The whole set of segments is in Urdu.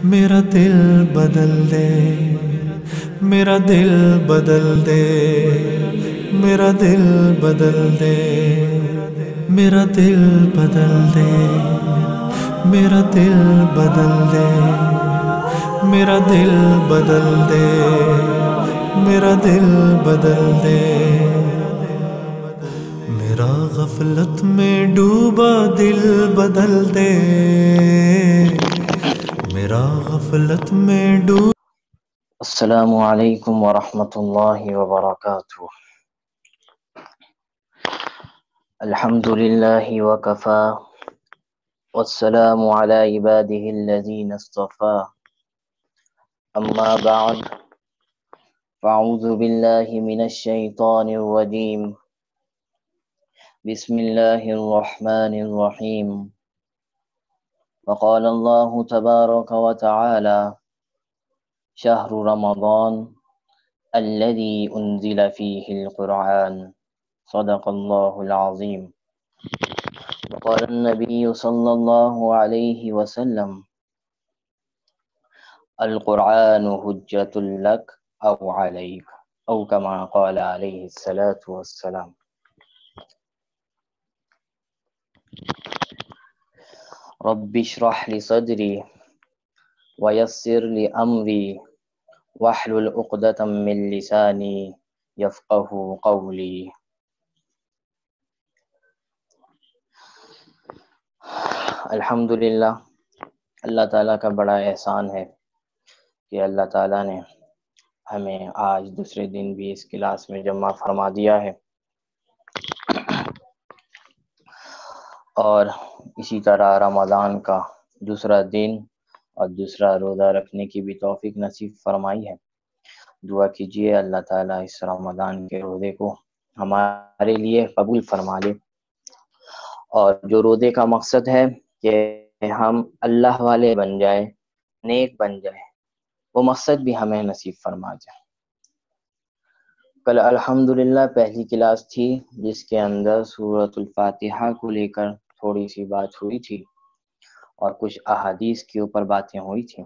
میرا دل بدل دے، میرا دل بدل دے، میرا دل بدل دے، میرا دل بدل دے، میرا دل بدل دے، میرا دل بدل دے، میرا دل بدل دے، میرا غفلت میں ڈوبا دل بدل دے، میرا غفلت میں ڈوبا. السلام علیکم ورحمۃ اللہ وبرکاتہ. الحمد للہ وکفا والسلام علی عباده الذین اصطفى. اما بعد فاعوذ باللہ من الشیطان الرجیم. بسم اللہ الرحمن الرحیم. وقال اللہ تبارک وتعالی شهر رمضان الذي أنزل فيه القرآن صدق الله العظيم. وقال النبي صلى الله عليه وسلم القرآن حجة لك أو عليك أو كما قال عليه الصلاة والسلام. رب اشرح لي صدري ويسر لي أمري واحلل عقدة من لساني يفقه قولي. الحمدللہ، اللہ تعالیٰ کا بڑا احسان ہے کہ اللہ تعالیٰ نے ہمیں آج دوسرے دن بھی اس کلاس میں جمع فرما دیا ہے، اور اسی طرح رمضان کا دوسرا دن اور دوسرا روزہ رکھنے کی بھی توفیق نصیب فرمائی ہے. دعا کیجیے اللہ تعالیٰ اس رمضان کے روزے کو ہمارے لیے قبول فرما لے، اور جو روزے کا مقصد ہے کہ ہم اللہ والے بن جائے، نیک بن جائے، وہ مقصد بھی ہمیں نصیب فرما جائے. کل الحمدللہ پہلی کلاس تھی جس کے اندر سورۃ الفاتحہ کو لے کر تھوڑی سی بات ہوئی تھی اور کچھ احادیث کے اوپر باتیں ہوئی تھیں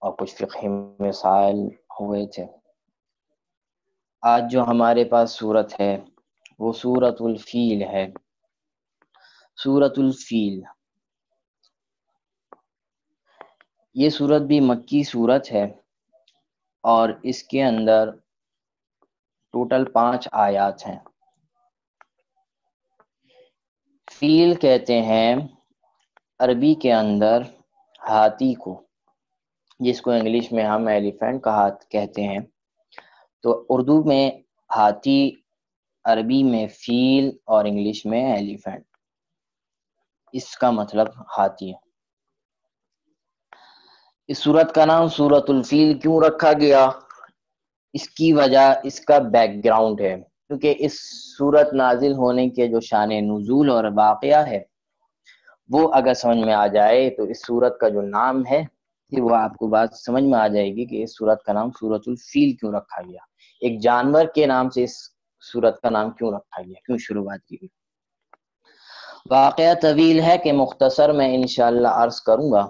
اور کچھ فقہی مسائل ہوئے تھے. آج جو ہمارے پاس سورت ہے وہ سورۃ الفیل ہے. سورۃ الفیل یہ سورت بھی مکی سورت ہے اور اس کے اندر ٹوٹل 5 آیات ہیں. فیل کہتے ہیں عربی کے اندر ہاتھی کو، جس کو انگلش میں ہم ایلیفینٹ کہتے ہیں. تو اردو میں ہاتھی، عربی میں فیل اور انگلش میں ایلیفینٹ، اس کا مطلب ہاتھی ہے. اس سورت کا نام سورۃ الفیل کیوں رکھا گیا؟ اس کی وجہ اس کا بیک گراؤنڈ ہے، کیونکہ اس سورت نازل ہونے کے جو شان نزول اور واقعہ ہے وہ اگر سمجھ میں آ جائے تو اس سورت کا جو نام ہے پھر وہ آپ کو بات سمجھ میں آ جائے گی کہ اس سورت کا نام سورۃ الفیل کیوں رکھا گیا، ایک جانور کے نام سے اس سورت کا نام کیوں رکھا گیا، کیوں شروعات کی گئی. واقعہ طویل ہے کہ مختصر میں انشاءاللہ عرض کروں گا.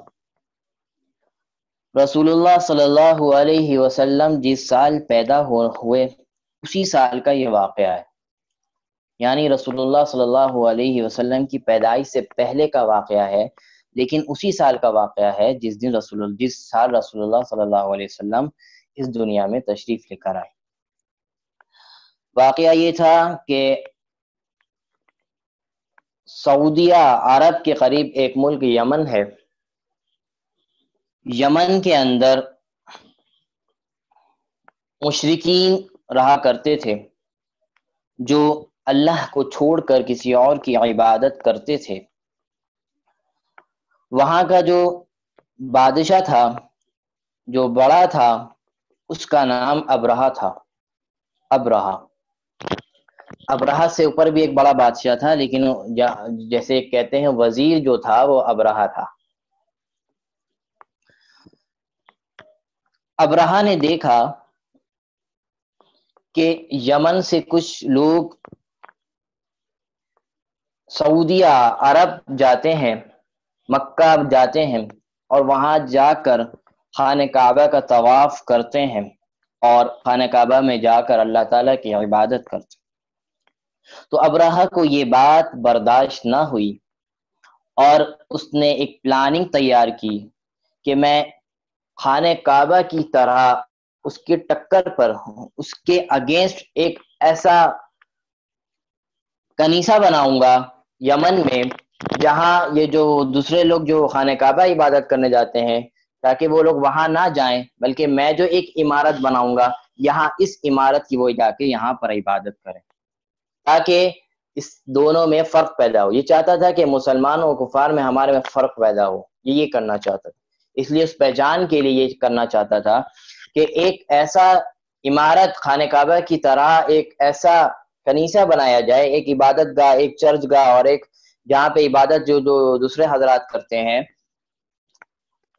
رسول اللہ صلی اللہ علیہ وسلم جس سال پیدا ہوئے اسی سال کا یہ واقعہ ہے، یعنی رسول اللہ صلی اللہ علیہ وسلم کی پیدائش سے پہلے کا واقعہ ہے، لیکن اسی سال کا واقعہ ہے جس سال رسول اللہ صلی اللہ علیہ وسلم اس دنیا میں تشریف لے کر آئے. واقعہ یہ تھا کہ سعودیہ عرب کے قریب ایک ملک یمن ہے. یمن کے اندر مشرکین رہا کرتے تھے جو اللہ کو چھوڑ کر کسی اور کی عبادت کرتے تھے. وہاں کا جو بادشاہ تھا، جو بڑا تھا، اس کا نام ابرہہ تھا. ابرہہ سے اوپر بھی ایک بڑا بادشاہ تھا، لیکن جیسے کہتے ہیں وزیر جو تھا وہ ابرہہ تھا. ابرہہ نے دیکھا کہ یمن سے کچھ لوگ سعودیہ عرب جاتے ہیں، مکہ جاتے ہیں، اور وہاں جا کر خانہ کعبہ کا طواف کرتے ہیں اور خانہ کعبہ میں جا کر اللہ تعالیٰ کی عبادت کرتے ہیں۔ تو ابرہہ کو یہ بات برداشت نہ ہوئی اور اس نے ایک پلاننگ تیار کی کہ میں خانہ کعبہ کی طرح اس کے ٹکر پر اس کے اگینسٹ ایک ایسا کنیسہ بناؤں گا یمن میں، جہاں یہ جو دوسرے لوگ جو خانہ کعبہ عبادت کرنے جاتے ہیں تاکہ وہ لوگ وہاں نہ جائیں، بلکہ میں جو ایک عمارت بناؤں گا یہاں اس عمارت کی وہ جا کے یہاں پر عبادت کریں، تاکہ اس دونوں میں فرق پیدا ہو۔ یہ چاہتا تھا کہ مسلمانوں اور کفار میں ہمارے میں فرق پیدا ہو، یہ کرنا چاہتا تھا۔ اس لیے اس پہچان کے لیے یہ کرنا چاہتا تھا کہ ایک ایسا عمارت خانہ کعبہ کی طرح ایک ایسا کنیسہ بنایا جائے، ایک عبادت گاہ، ایک چرچ گاہ، اور ایک جہاں پہ عبادت جو دوسرے حضرات کرتے ہیں،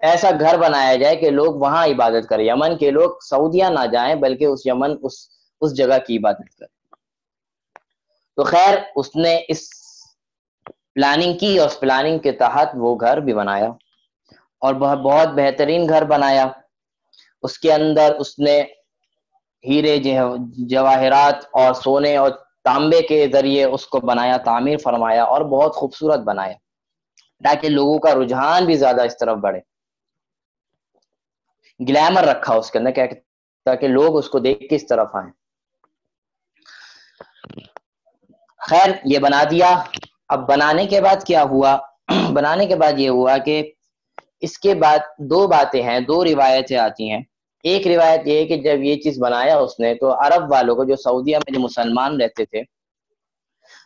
ایسا گھر بنایا جائے کہ لوگ وہاں عبادت کریں، یمن کے لوگ سعودیہ نہ جائیں بلکہ اس جگہ کی عبادت کریں۔ تو خیر اس نے اس پلاننگ کی اور اس پلاننگ کے تحت وہ گھر بھی بنایا اور بہت بہترین گھر بنایا۔ اس کے اندر اس نے ہیرے جواہرات اور سونے اور تانبے کے ذریعے اس کو بنایا، تعمیر فرمایا اور بہت خوبصورت بنایا تاکہ لوگوں کا رجحان بھی زیادہ اس طرف بڑھے۔ گلیمر رکھا اس کے اندر تاکہ لوگ اس کو دیکھ کے اس طرف آئیں۔ خیر یہ بنا دیا۔ اب بنانے کے بعد کیا ہوا؟ بنانے کے بعد یہ ہوا کہ اس کے بعد دو باتیں ہیں، دو روایتیں آتی ہیں۔ ایک روایت یہ ہے کہ جب یہ چیز بنایا اس نے تو عرب والوں کو، جو سعودیہ میں جو مسلمان رہتے تھے،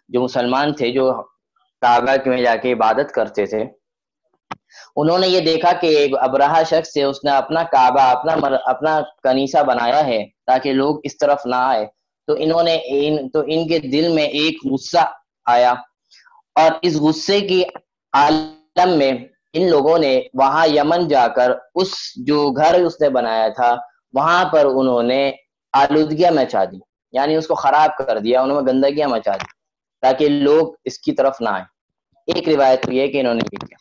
جو مسلمان تھے، جو کعبہ میں جا کے عبادت کرتے تھے، انہوں نے یہ دیکھا کہ ایک ابرہہ شخص سے اس نے اپنا کعبہ، اپنا کنیسہ بنایا ہے تاکہ لوگ اس طرف نہ آئے۔ تو ان کے دل میں ایک غصہ آیا، اور اس غصے کی عالم میں ان لوگوں نے وہاں یمن جا کر اس جو گھر اس نے بنایا تھا وہاں پر انہوں نے آلودگیاں مچا دی، یعنی اس کو خراب کر دیا، انہوں نے گندگیاں مچا دی تاکہ لوگ اس کی طرف نہ آئیں۔ ایک روایت یہ ہے کہ انہوں نے کیا۔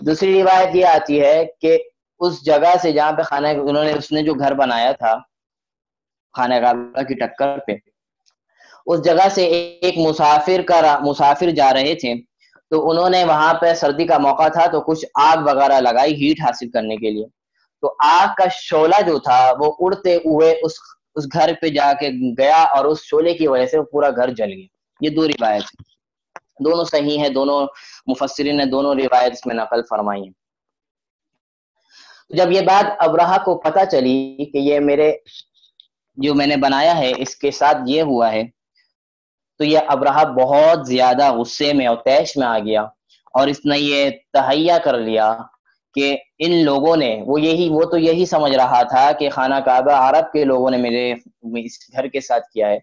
دوسری روایت یہ آتی ہے کہ اس جگہ سے جہاں پہ اس نے جو گھر بنایا تھا خانہ کعبہ کی ٹکر پہ، اس جگہ سے ایک مسافر جا رہے تھے، تو انہوں نے وہاں پہ سردی کا موقع تھا تو کچھ آگ وغیرہ لگائی ہیٹ حاصل کرنے کے لیے، تو آگ کا شعلہ جو تھا وہ اڑتے ہوئے اس گھر پہ جا کے گیا اور اس شعلے کی وجہ سے وہ پورا گھر جل گیا۔ یہ دو روایت ہیں، دونوں صحیح ہیں، دونوں مفسرین نے دونوں روایت اس میں نقل فرمائی ہیں۔ جب یہ بات ابرہہ کو پتہ چلی کہ یہ جو میں نے بنایا ہے اس کے ساتھ یہ ہوا ہے، تو یہ ابرہہ بہت زیادہ غصے میں اور طیش میں آ گیا، اور اس نے یہ تہیہ کر لیا کہ ان لوگوں نے وہ تو یہی سمجھ رہا تھا کہ خانہ کعبہ عرب کے لوگوں نے میرے اس گھر کے ساتھ کیا ہے،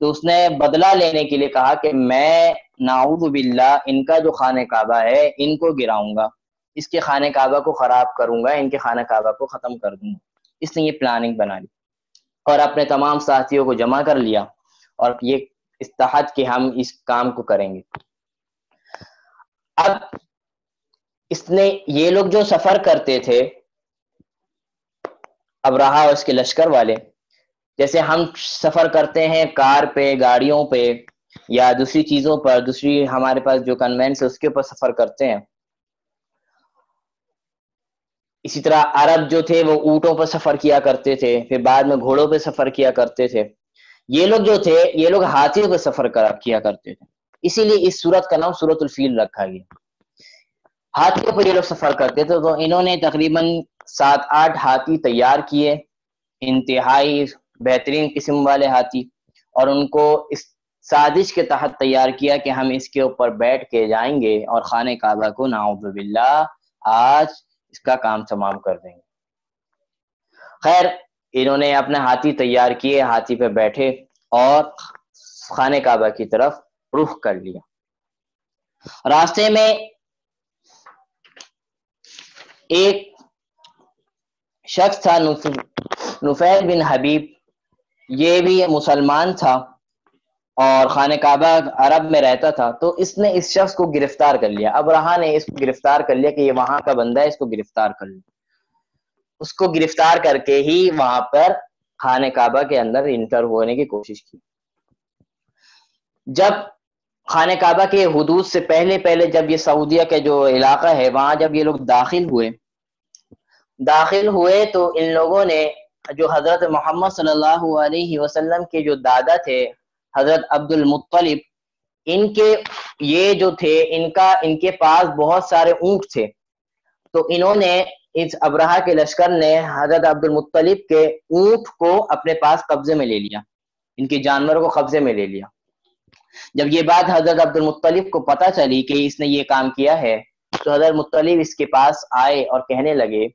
تو اس نے بدلہ لینے کے لیے کہا کہ میں نعوذ باللہ ان کا جو خانہ کعبہ ہے ان کو گراؤں گا، اس کے خانہ کعبہ کو خراب کروں گا، ان کے خانہ کعبہ کو ختم کر دوں گا۔ اس نے یہ پلاننگ بنا لی اور اپنے تمام ساتھیوں کو جمع کر لیا اور یہ استحاد کہ ہم اس کام کو کریں گے۔ اب اس نے یہ لوگ جو سفر کرتے تھے، ابرہہ اور اس کے لشکر والے، جیسے ہم سفر کرتے ہیں کار پہ، گاڑیوں پہ یا دوسری چیزوں پر، دوسری ہمارے پاس جو کنوینس ہے اس کے اوپر سفر کرتے ہیں، اسی طرح عرب جو تھے وہ اونٹوں پر سفر کیا کرتے تھے، پھر بعد میں گھوڑوں پہ سفر کیا کرتے تھے۔ یہ لوگ جو تھے یہ لوگ ہاتھیوں پہ سفر کیا کرتے تھے، اسی لیے اس سورت کا نام سورۃ الفیل رکھا گیا۔ ہاتھیوں پر یہ لوگ سفر کرتے تھے، تو انہوں نے تقریباً 7-8 ہاتھی تیار کیے، انتہائی بہترین قسم والے ہاتھی، اور ان کو اس سازش کے تحت تیار کیا کہ ہم اس کے اوپر بیٹھ کے جائیں گے اور خانہ کعبہ کو نعوذ باللہ آج اس کا کام تمام کر دیں گے۔ خیر انہوں نے اپنے ہاتھی تیار کیے، ہاتھی پہ بیٹھے اور خانہ کعبہ کی طرف رخ کر لیا۔ راستے میں ایک شخص تھا نفیل بن حبیب، یہ بھی مسلمان تھا، اور خانہ کعبہ عرب میں رہتا تھا، تو اس نے اس شخص کو گرفتار کر لیا، ابرہہ نے اس کو گرفتار کر لیا کہ یہ وہاں کا بندہ ہے، اس کو گرفتار کر لیا، اس کو گرفتار کر کے ہی وہاں پر خانہ کعبہ کے اندر انٹر ہونے کی کوشش کی۔ جب خانہ کعبہ کے حدود سے پہلے جب یہ سعودیہ کا جو علاقہ ہے وہاں جب یہ لوگ داخل ہوئے تو ان لوگوں نے جو حضرت محمد صلی اللہ علیہ وسلم کے جو دادا تھے حضرت عبد المطلب، ان کے یہ جو تھے ان کے پاس بہت سارے اونٹ تھے، تو انہوں نے اس ابرہہ کے لشکر نے حضرت عبد المطلب کے اونٹ کو اپنے پاس قبضے میں لے لیا، ان کے جانوروں کو قبضے میں لے لیا۔ جب یہ بات حضرت عبد المطلب کو پتہ چلی کہ اس نے یہ کام کیا ہے، تو حضرت مطلب اس کے پاس آئے اور کہنے لگے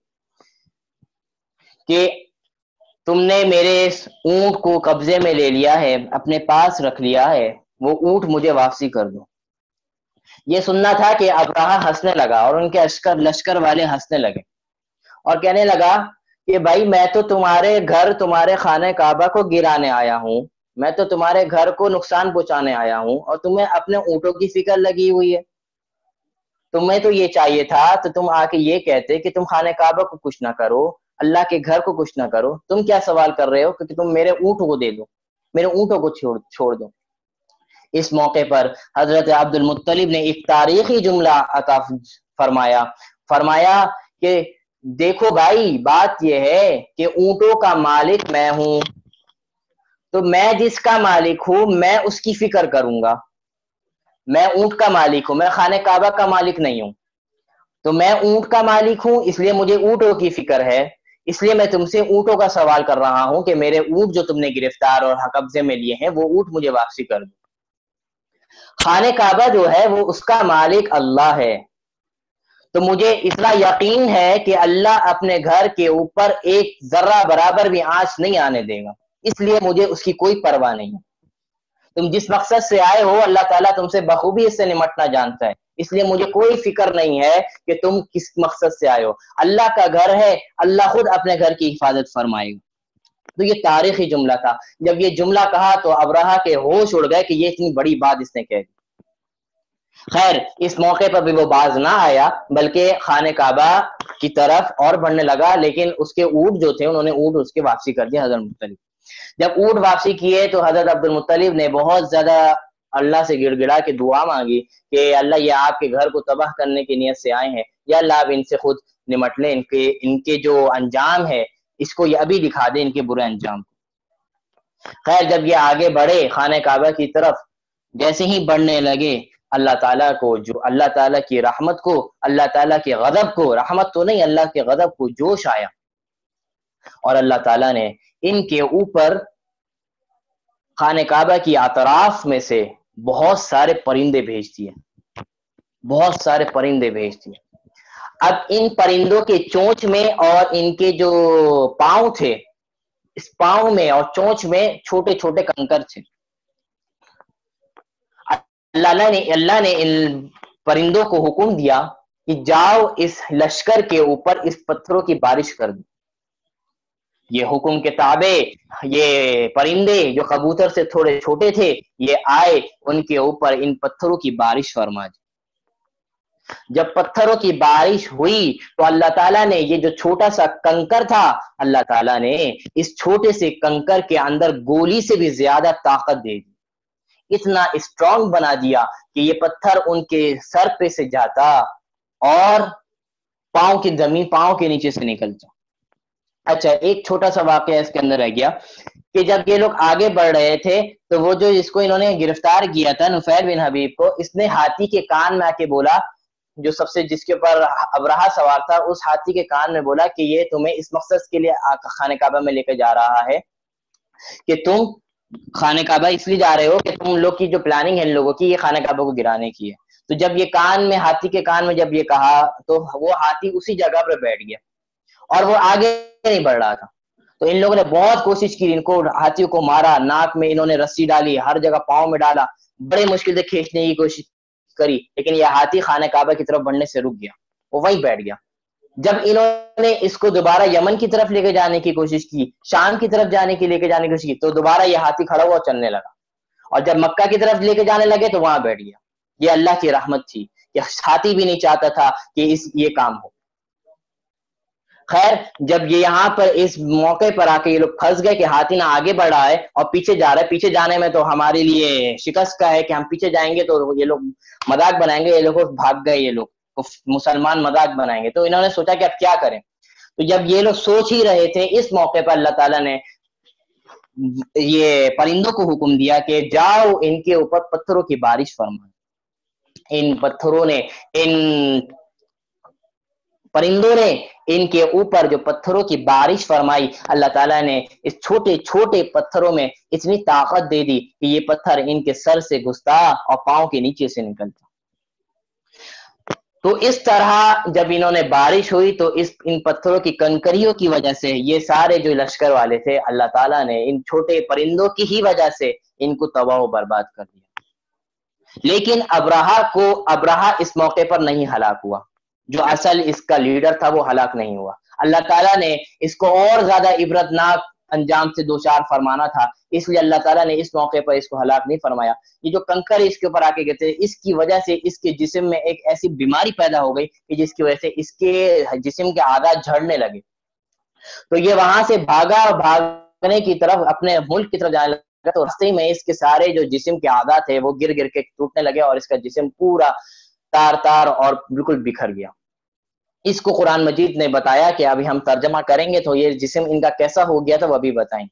کہ تم نے میرے اس اونٹ کو قبضے میں لے لیا ہے، اپنے پاس رکھ لیا ہے، وہ اونٹ مجھے واپسی کر دو۔ یہ سننا تھا کہ ابرہہ ہنسنے لگا اور ان کے لشکر والے ہنسنے لگے اور کہنے لگا کہ بھائی میں تو تمہارے گھر تمہارے خانہ کعبہ کو گرانے آیا ہوں، میں تو تمہارے گھر کو نقصان پہنچانے آیا ہوں، اور تمہیں اپنے اونٹوں کی فکر لگی ہوئی ہے۔ تمہیں تو یہ چاہیے تھا تو تم آ کے یہ کہتے کہ تم خانہ کعبہ کو کچھ نہ کرو، اللہ کے گھر کو کچھ نہ کرو، تم کیا سوال کر رہے ہو کہ تم میرے اونٹوں کو دے دو، میرے اونٹوں کو چھوڑ دو۔ اس موقع پر حضرت عبد المطلب نے ایک تاریخی جملہ عطا فرمایا کہ دیکھو بھائی بات یہ ہے کہ اونٹوں کا مالک میں ہوں، تو میں جس کا مالک ہوں میں اس کی فکر کروں گا، میں اونٹ کا مالک ہوں، میں خانہ کعبہ کا مالک نہیں ہوں، تو میں اونٹ کا مالک ہوں اس لیے مجھے اونٹوں کی فکر ہے، اس لیے میں تم سے اونٹوں کا سوال کر رہا ہوں کہ میرے اونٹ جو تم نے گرفتار اور قبضے میں لیے ہیں وہ اونٹ مجھے واپسی کر دو۔ خانہ کعبہ جو ہے وہ اس کا مالک اللہ ہے، تو مجھے اتنا یقین ہے کہ اللہ اپنے گھر کے اوپر ایک ذرہ برابر بھی آنچ نہیں آنے دے گا، اس لیے مجھے اس کی کوئی پرواہ نہیں ہے۔ تم جس مقصد سے آئے ہو اللہ تعالیٰ تم سے بخوبی اس سے نمٹنا جانتا ہے، اس لیے مجھے کوئی فکر نہیں ہے کہ تم کس مقصد سے آئے ہو، اللہ کا گھر ہے، اللہ خود اپنے گھر کی حفاظت فرمائے گا۔ تو یہ تاریخی جملہ تھا، جب یہ جملہ کہا تو ابرہہ کے ہوش اڑ گئے کہ یہ اتنی بڑی بات اس نے کہہ دی۔ خیر اس موقع پر بھی وہ باز نہ آیا بلکہ خانہ کعبہ کی طرف اور بڑھنے لگا، لیکن اس کے اونٹ جو تھے انہوں نے اونٹ اس کے واپسی کر دیا حضرت مطلب۔ جب اونٹ واپسی کیے تو حضرت عبد المطلب نے بہت زیادہ اللہ سے گڑ گڑا کے دعا مانگی کہ اللہ یہ آپ کے گھر کو تباہ کرنے کی نیت سے آئے ہیں، یا اللہ آپ ان سے خود نمٹ لیں، ان کے جو انجام ہے اس کو یہ ابھی دکھا دیں، ان کے برے انجام کو۔ خیر جب یہ آگے بڑھے خانہ کعبہ کی طرف، جیسے ہی بڑھنے لگے اللہ تعالیٰ کو جو اللہ تعالیٰ کی رحمت کو، اللہ تعالیٰ کے غضب کو، رحمت تو نہیں اللہ کے غضب کو جوش آیا، اور اللہ تعالیٰ نے ان کے اوپر خانہ کعبہ کی اطراف میں سے بہت سارے پرندے بھیج دیے، بہت سارے پرندے بھیج دیے۔ اب ان پرندوں کے چونچ میں اور ان کے جو پاؤں تھے، اس پاؤں میں اور چونچ میں چھوٹے چھوٹے کنکر تھے۔ اللہ نے ان پرندوں کو حکم دیا کہ جاؤ اس لشکر کے اوپر اس پتھروں کی بارش کر دو۔ یہ حکم کے تابع یہ پرندے جو کبوتر سے تھوڑے چھوٹے تھے یہ آئے، ان کے اوپر ان پتھروں کی بارش فرما دی۔ جب پتھروں کی بارش ہوئی تو اللہ تعالیٰ نے یہ جو چھوٹا سا کنکر تھا، اللہ تعالیٰ نے اس چھوٹے سے کنکر کے اندر گولی سے بھی زیادہ طاقت دے دی، اتنا اسٹرانگ بنا دیا کہ یہ پتھر ان کے سر پہ سے جاتا اور پاؤں کی زمین پاؤں کے نیچے سے نکلتا۔ اچھا ایک چھوٹا سا واقعہ اس کے اندر رہ گیا کہ جب یہ لوگ آگے بڑھ رہے تھے تو وہ جو جس کو انہوں نے گرفتار کیا تھا نفیر بن حبیب کو، اس نے ہاتھی کے کان میں آ کے بولا، جو سب سے جس کے اوپر ابرہہ سوار تھا اس ہاتھی کے کان میں بولا کہ یہ تمہیں اس مقصد کے لیے خانہ کعبہ میں لے کے جا رہا ہے کہ تم خانہ کعبہ اس لیے جا رہے ہو کہ تم لوگ کی جو پلاننگ ہے ان لوگوں کی یہ خانہ کعبہ کو گرانے کی ہے۔ تو جب یہ کان میں ہاتھی کے کان میں جب یہ کہا تو وہ ہاتھی اسی جگہ پر بیٹھ گیا اور وہ آگے نہیں بڑھ رہا تھا۔ تو ان لوگوں نے بہت کوشش کی، ان کو ہاتھیوں کو مارا، ناک میں انہوں نے رسی ڈالی، ہر جگہ پاؤں میں ڈالا، بڑے مشکل سے کھینچنے کی کوشش کری، لیکن یہ ہاتھی خانہ کعبہ کی طرف بڑھنے سے رک گیا، وہ وہیں بیٹھ گیا۔ جب انہوں نے اس کو دوبارہ یمن کی طرف لے کے جانے کی کوشش کی، شام کی طرف لے کے جانے کی کوشش کی، تو دوبارہ یہ ہاتھی کھڑا ہوا چلنے لگا اور جب مکہ کی طرف لے کے جانے لگے تو وہاں بیٹھ گیا. یہ اللہ کی رحمت تھی کہ ہاتھی بھی نہیں چاہتا تھا کہ یہ کام ہو. خیر جب یہ یہاں پر اس موقع پر آ کے یہ لوگ پھنس گئے کہ ہاتھی نہ آگے بڑھا ہے اور پیچھے جا رہا ہے, پیچھے جانے میں تو ہمارے لیے شکست کا ہے کہ ہم پیچھے جائیں گے تو یہ لوگ مذاق بنائیں گے, یہ لوگ بھاگ گئے, یہ لوگ مسلمان مذاق بنائیں گے. تو انہوں نے سوچا کہ اب کیا کریں. تو جب یہ لوگ سوچ ہی رہے تھے اس موقع پر اللہ تعالیٰ نے یہ پرندوں کو حکم دیا کہ جاؤ ان کے اوپر پتھروں کی بارش فرمائیں. ان پتھروں نے, ان پرندوں نے ان کے اوپر جو پتھروں کی بارش فرمائی. اللہ تعالیٰ نے اس چھوٹے چھوٹے پتھروں میں اتنی طاقت دے دی کہ یہ پتھر ان کے سر سے گھستا اور پاؤں کے نیچے سے نکلتا. تو اس طرح جب انہوں نے بارش ہوئی تو ان پتھروں کی کنکریوں کی وجہ سے یہ سارے جو لشکر والے تھے اللہ تعالیٰ نے ان چھوٹے پرندوں کی ہی وجہ سے ان کو تباہ و برباد کر دیا. لیکن ابرہہ اس موقع پر نہیں ہلاک ہوا, جو اصل اس کا لیڈر تھا وہ ہلاک نہیں ہوا. اللہ تعالیٰ نے اس کو اور زیادہ عبرتناک انجام سے دوچار فرمانا تھا, اس لیے اللہ تعالیٰ نے اس موقع پر اس کو ہلاک نہیں فرمایا. یہ جو کنکر اس کے اوپر آ کے گئے تھے اس کی وجہ سے اس کے جسم میں ایک ایسی بیماری پیدا ہو گئی کہ جس کی وجہ سے اس کے جسم کے اعضاء جھڑنے لگے. تو یہ وہاں سے بھاگا اور بھاگنے کی طرف اپنے ملک کی طرف جانے لگا, تو راستے میں اس کے سارے جو جسم کے اعضاء تھے وہ گر گر کے ٹوٹنے لگے اور اس کا جسم پورا تار تار اور بالکل بکھر گیا. اس کو قرآن مجید نے بتایا کہ ابھی ہم ترجمہ کریں گے تو یہ جسم ان کا کیسا ہو گیا تھا وہ ابھی بتائیں.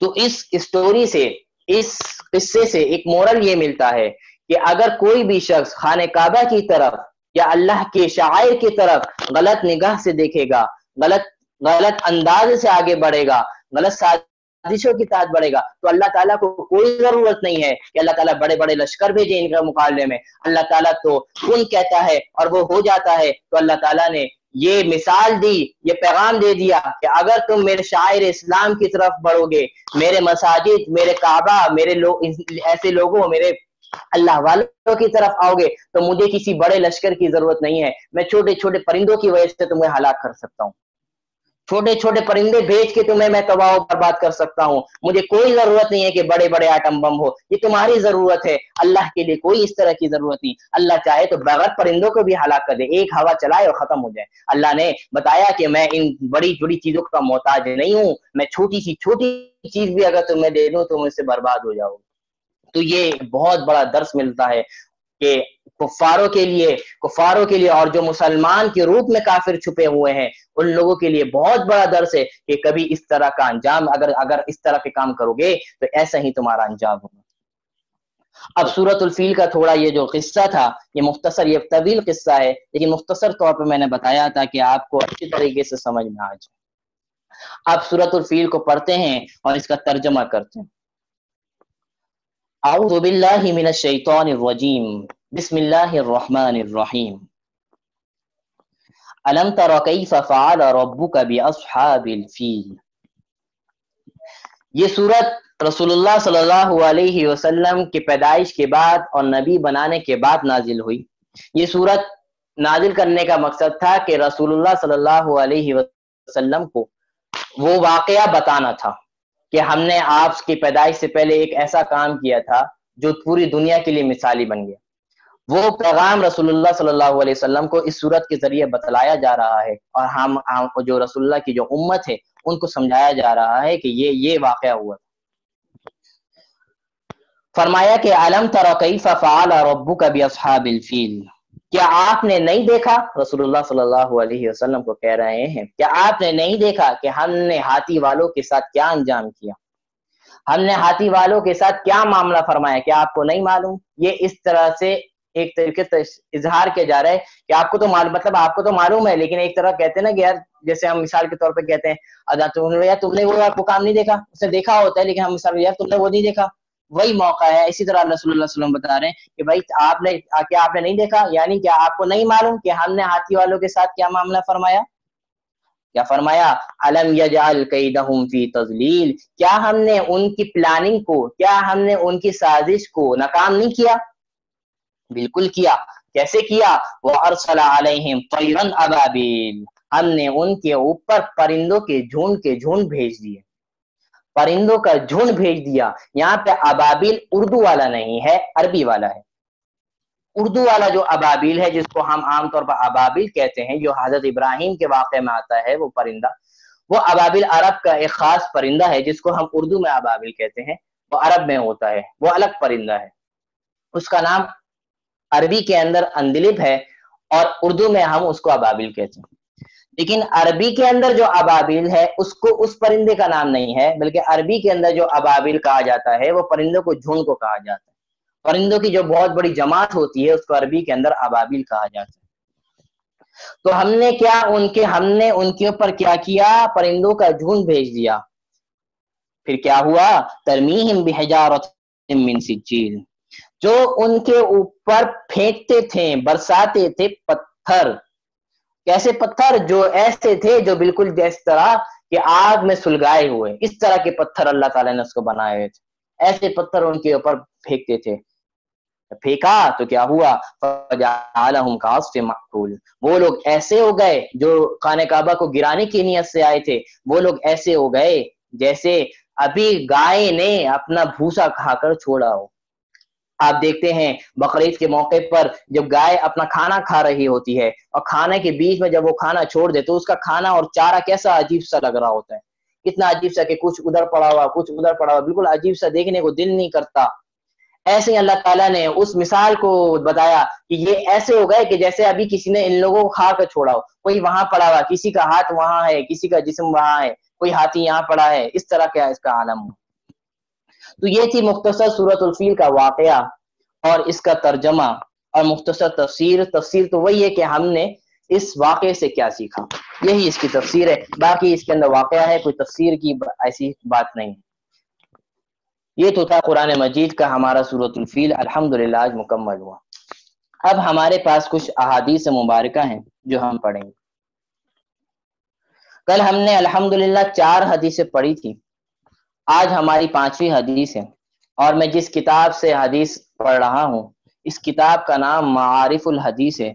تو اس اسٹوری سے, اس قصے سے ایک مورل یہ ملتا ہے کہ اگر کوئی بھی شخص خانہ کعبہ کی طرف یا اللہ کے شعائر کی طرف غلط نگاہ سے دیکھے گا, غلط انداز سے آگے بڑھے گا, غلط سازشوں کی طرف بڑھے گا, تو اللہ تعالیٰ کو کوئی ضرورت نہیں ہے کہ اللہ تعالیٰ بڑے بڑے لشکر بھیجے ان کے مقابلے میں. اللہ تعالیٰ تو کن کہتا ہے اور وہ ہو جاتا ہے. تو اللہ تعالیٰ نے یہ مثال دی, یہ پیغام دے دیا کہ اگر تم میرے شاعر اسلام کی طرف بڑھو گے, میرے مساجد, میرے کعبہ, میرے لوگ, ایسے لوگوں, میرے اللہ والوں کی طرف آؤ گے تو مجھے کسی بڑے لشکر کی ضرورت نہیں ہے. میں چھوٹے چھوٹے پرندوں کی وجہ سے تمہیں ہلاک کر سکتا ہوں, چھوٹے چھوٹے پرندے بھیج کے تمہیں میں تباہ و برباد کر سکتا ہوں. مجھے کوئی ضرورت نہیں ہے کہ بڑے بڑے ایٹم بم ہو, یہ تمہاری ضرورت ہے, اللہ کے لیے کوئی اس طرح کی ضرورت نہیں. اللہ چاہے تو بغیر پرندوں کو بھی ہلاک کر دے, ایک ہوا چلائے اور ختم ہو جائے. اللہ نے بتایا کہ میں ان بڑی بڑی چیزوں کا محتاج نہیں ہوں, میں چھوٹی سی چھوٹی چیز بھی اگر تمہیں دے دوں تو مجھ سے برباد ہو جاؤ. تو یہ بہت بڑا درس ملتا ہے کہ کفاروں کے لیے اور جو مسلمان کے روپ میں کافر چھپے ہوئے ہیں ان لوگوں کے لیے بہت بڑا درس ہے کہ کبھی اس طرح کا انجام, اگر اس طرح کے کام کرو گے تو ایسا ہی تمہارا انجام ہوگا. اب سورۃ الفیل کا تھوڑا یہ جو قصہ تھا, یہ مختصر, یہ طویل قصہ ہے لیکن مختصر طور پہ میں نے بتایا تھا کہ آپ کو اچھی طریقے سے سمجھ میں آ جائے. اب سورۃ الفیل کو پڑھتے ہیں اور اس کا ترجمہ کرتے ہیں. اعوذ باللہ من الشیطان الرجیم, بسم اللہ الرحمن الرحیم. الم تر کیف فعل ربک باصحاب الفیل. یہ سورت رسول اللہ صلی اللہ علیہ وسلم کی پیدائش کے بعد اور نبی بنانے کے بعد نازل ہوئی. یہ سورت نازل کرنے کا مقصد تھا کہ رسول اللہ صلی اللہ علیہ وسلم کو وہ واقعہ بتانا تھا کہ ہم نے آپ کی پیدائش سے پہلے ایک ایسا کام کیا تھا جو پوری دنیا کے لیے مثالی بن گیا. وہ پیغام رسول اللہ صلی اللہ علیہ وسلم کو اس صورت کے ذریعے بتلایا جا رہا ہے اور ہم جو رسول اللہ کی جو امت ہے ان کو سمجھایا جا رہا ہے کہ یہ واقعہ ہوا. فرمایا کہ الم تر کیف فعل ربک باصحاب الفیل. کیا آپ نے نہیں دیکھا, رسول اللہ صلی اللہ علیہ وسلم کو کہہ رہے ہیں, کیا آپ نے نہیں دیکھا کہ ہم نے ہاتھی والوں کے ساتھ کیا انجام کیا, ہم نے ہاتھی والوں کے ساتھ کیا معاملہ فرمایا, کیا آپ کو نہیں معلوم. یہ اس طرح سے ایک طریقے سے اظہار کیا جا رہا ہے کہ آپ کو تو معلوم, مطلب آپ کو تو معلوم ہے لیکن ایک طرح کہتے ہیں نا کہ یار, جیسے ہم مثال کے طور پہ کہتے ہیں تم نے وہ آپ کو کام نہیں دیکھا, اس نے دیکھا ہوتا ہے لیکن ہم مثال یار تم نے وہ نہیں دیکھا, وہی موقع ہے. اسی طرح رسول اللہ صلی اللہ علیہ وسلم بتا رہے ہیں کہ بھائی آپ نے نہیں دیکھا, یعنی کیا آپ کو نہیں معلوم کہ ہم نے ہاتھی والوں کے ساتھ کیا معاملہ فرمایا. کیا فرمایا, علم یجعل کیدہم فی تضلیل. کیا ہم نے ان کی پلاننگ کو, کیا ہم نے ان کی سازش کو ناکام نہیں کیا؟ بالکل کیا. کیسے کیا؟ وارسل علیہم طیرا ابابیل. ہم نے ان کے اوپر پرندوں کے جھنڈ بھیج دیے. پرندوں کا جھنڈ بھیج دیا. یہاں پہ ابابیل اردو والا نہیں ہے، عربی والا ہے. اردو والا جو ابابیل ہے، جس کو ہم عام طور پر ابابیل کہتے ہیں، جو حضرت ابراہیم کے واقعے میں آتا ہے وہ پرندہ، وہ ابابیل عرب کا ایک خاص پرندہ ہے جس کو ہم اردو میں ابابیل کہتے ہیں، وہ عرب میں ہوتا ہے، وہ الگ پرندہ ہے. اس کا نام عربی کے اندر اندلب ہے اور اردو میں ہم اس کو ابابیل کہتے ہیں. لیکن عربی کے اندر جو ابابیل ہے اس کو اس پرندے کا نام نہیں ہے، بلکہ عربی کے اندر جو ابابیل کہا جاتا ہے وہ پرندوں کو جھنڈ کو کہا جاتا ہے. پرندوں کی جو بہت بڑی جماعت ہوتی ہے اس کو عربی کے اندر ابابیل کہا جاتا ہے. تو ہم نے ان کے اوپر کیا کیا؟ پرندوں کا جھنڈ بھیج دیا. پھر کیا ہوا؟ ترمیہم بحجارۃ من سجیل، جو ان کے اوپر پھینکتے تھے، برساتے تھے پتھر. کیسے پتھر؟ جو ایسے تھے جو بالکل جس طرح کہ آگ میں سلگائے ہوئے، اس طرح کے پتھر اللہ تعالیٰ نے اس کو بنائے ہوئے تھے. ایسے پتھر ان کے اوپر پھینکتے تھے. پھینکا تو کیا ہوا؟ فجعلہم کعصف مأکول، وہ لوگ ایسے ہو گئے جو خانہ کعبہ کو گرانے کی نیت سے آئے تھے، وہ لوگ ایسے ہو گئے جیسے ابھی گائے نے اپنا بھوسا کھا کر چھوڑا ہو. آپ دیکھتے ہیں بقرعید کے موقع پر جب گائے اپنا کھانا کھا رہی ہوتی ہے اور کھانے کے بیچ میں جب وہ کھانا چھوڑ دے تو اس کا کھانا اور چارہ کیسا عجیب سا لگ رہا ہوتا ہے، کتنا عجیب سا کہ کچھ ادھر پڑا ہوا کچھ ادھر پڑا ہوا، بالکل عجیب سا، دیکھنے کو دل نہیں کرتا. ایسے ہی اللہ تعالیٰ نے اس مثال کو بتایا کہ یہ ایسے ہو گئے کہ جیسے ابھی کسی نے ان لوگوں کو کھا کر چھوڑا ہو، کوئی وہاں پڑا ہوا، کسی کا ہاتھ وہاں ہے، کسی کا جسم وہاں ہے، کوئی ہاتھی یہاں پڑا ہے، اس طرح کا اس کا عالم ہو. تو یہ تھی مختصر سورۃ الفیل کا واقعہ اور اس کا ترجمہ اور مختصر تفسیر. تفسیر تو وہی ہے کہ ہم نے اس واقعے سے کیا سیکھا، یہی اس کی تفسیر ہے. باقی اس کے اندر واقعہ ہے، کوئی تفسیر کی ایسی بات نہیں. یہ تو تھا قرآن مجید کا ہمارا سورۃ الفیل، الحمدللہ آج مکمل ہوا. اب ہمارے پاس کچھ احادیث مبارکہ ہیں جو ہم پڑھیں گے. کل ہم نے الحمدللہ 4 حدیثیں پڑھی تھی، آج ہماری 5ویں حدیث ہے. اور میں جس کتاب سے حدیث پڑھ رہا ہوں اس کتاب کا نام معارف الحدیث ہے،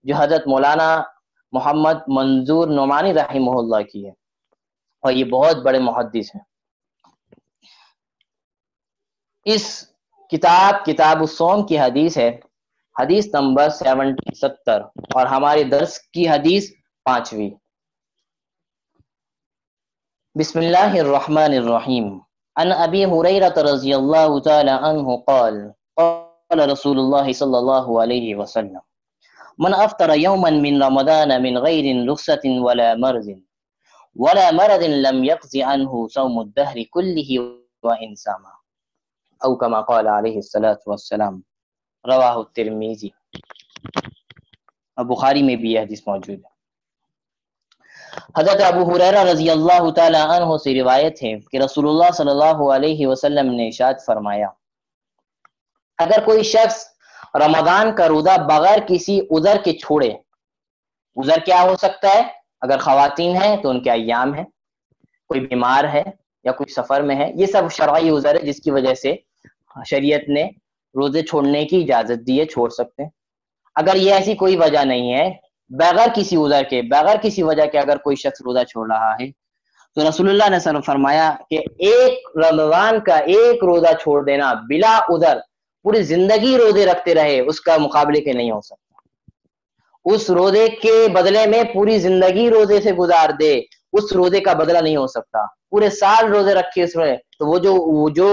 جو حضرت مولانا محمد منظور نعمانی رحمہ اللہ کی ہے، اور یہ بہت بڑے محدث ہیں. اس کتاب الصوم کی حدیث ہے، حدیث نمبر 70، اور ہمارے درس کی حدیث 5ویں. بسم اللہ الرحمن الرحیم. عن ابی ہریرہ رضی اللہ تعالی عنہ قال قال رسول اللہ صلی اللہ علیہ وسلم من افطر یوما من رمضان من غیر رخصۃ ولا مرض لم يقض عنه صوم الدهر كله وإن صام او کما قال علیہ الصلوۃ والسلام. رواہ الترمذی. بخاری میں بھی یہ حدیث موجود ہے. حضرت ابو ہریرہ رضی اللہ تعالی عنہ سے روایت ہے کہ رسول اللہ صلی اللہ علیہ وسلم نے ارشاد فرمایا، اگر کوئی شخص رمضان کا روزہ بغیر کسی عذر کے چھوڑے، عذر کیا ہو سکتا ہے؟ اگر خواتین ہیں تو ان کے ایام ہیں، کوئی بیمار ہے یا کوئی سفر میں ہے، یہ سب شرعی عذر ہے جس کی وجہ سے شریعت نے روزے چھوڑنے کی اجازت دی ہے، چھوڑ سکتے ہیں. اگر یہ ایسی کوئی وجہ نہیں ہے، بغیر کسی عذر کے، بغیر کسی وجہ کے اگر کوئی شخص روزہ چھوڑ رہا ہے تو رسول اللہ نے فرمایا کہ ایک رمضان کا ایک روزہ چھوڑ دینا بلا عذر، پوری زندگی روزے رکھتے رہے، اس کا مقابلے کے نہیں ہو سکتا. اس روزے کے بدلے میں پوری زندگی روزے سے گزار دے، اس روزے کا بدلہ نہیں ہو سکتا. پورے سال روزے رکھے اس میں، تو وہ جو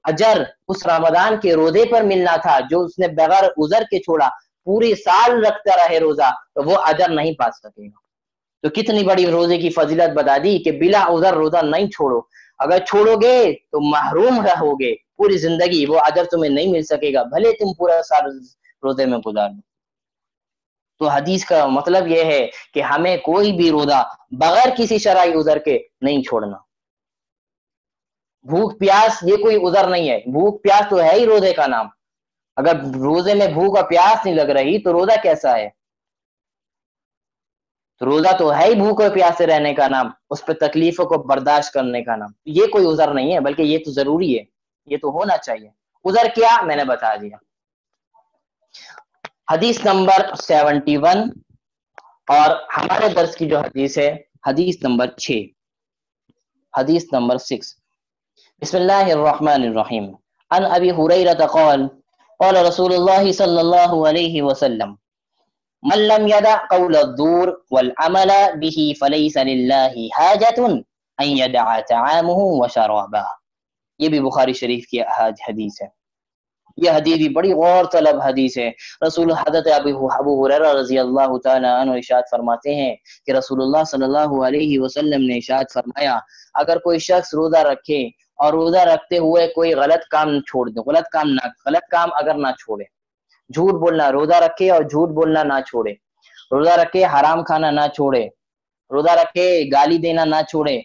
اجر اس رمضان کے روزے پر ملنا تھا، جو اس نے بغیر عذر کے چھوڑا، پوری سال رکھتا رہے روزہ، تو وہ اجر نہیں پا سکے گا. تو کتنی بڑی روزے کی فضیلت بتا دی کہ بلا عذر روزہ نہیں چھوڑو. اگر چھوڑو گے تو محروم رہو گے پوری زندگی، وہ اجر تمہیں نہیں مل سکے گا، بھلے تم پورا سال روزے میں گزار دو. تو حدیث کا مطلب یہ ہے کہ ہمیں کوئی بھی روزہ بغیر کسی شرعی عذر کے نہیں چھوڑنا. بھوک پیاس یہ کوئی عذر نہیں ہے، بھوک پیاس تو ہے ہی روزے کا نام. اگر روزے میں بھوک اور پیاس نہیں لگ رہی تو روزہ کیسا ہے؟ تو روزہ تو ہے ہی بھوک اور پیاس سے رہنے کا نام، اس پہ تکلیفوں کو برداشت کرنے کا نام. یہ کوئی عذر نہیں ہے، بلکہ یہ تو ضروری ہے، یہ تو ہونا چاہیے. عذر کیا میں نے بتا دیا. حدیث نمبر 71 اور ہمارے درس کی جو حدیث ہے حدیث نمبر 6، حدیث نمبر 6. بسم اللہ الرحمن الرحیم عن ابی ہریرہ قال قال رسول اللہ صلی اللہ علیہ وسلم من لم يدع قول الزور والعمل به فليس لله حاجة ان يدع طعامه وشرابه. یہ بھی بخاری شریف کی حدیث ہے. یہ حدیث بھی بڑی غور طلب حدیث ہے. رسول حضرت ابو ہریرہ رضی اللہ تعالی عنہ ارشاد فرماتے ہیں کہ رسول اللہ صلی اللہ علیہ وسلم نے ارشاد فرمایا اگر کوئی شخص روزہ رکھے اور روزہ رکھتے ہوئے کوئی غلط کام چھوڑ دے، غلط کام اگر نہ چھوڑے، جھوٹ بولنا، روزہ رکھے اور جھوٹ بولنا نہ چھوڑے، روزہ رکھے حرام کھانا نہ چھوڑے، روزہ رکھے گالی دینا نہ چھوڑے،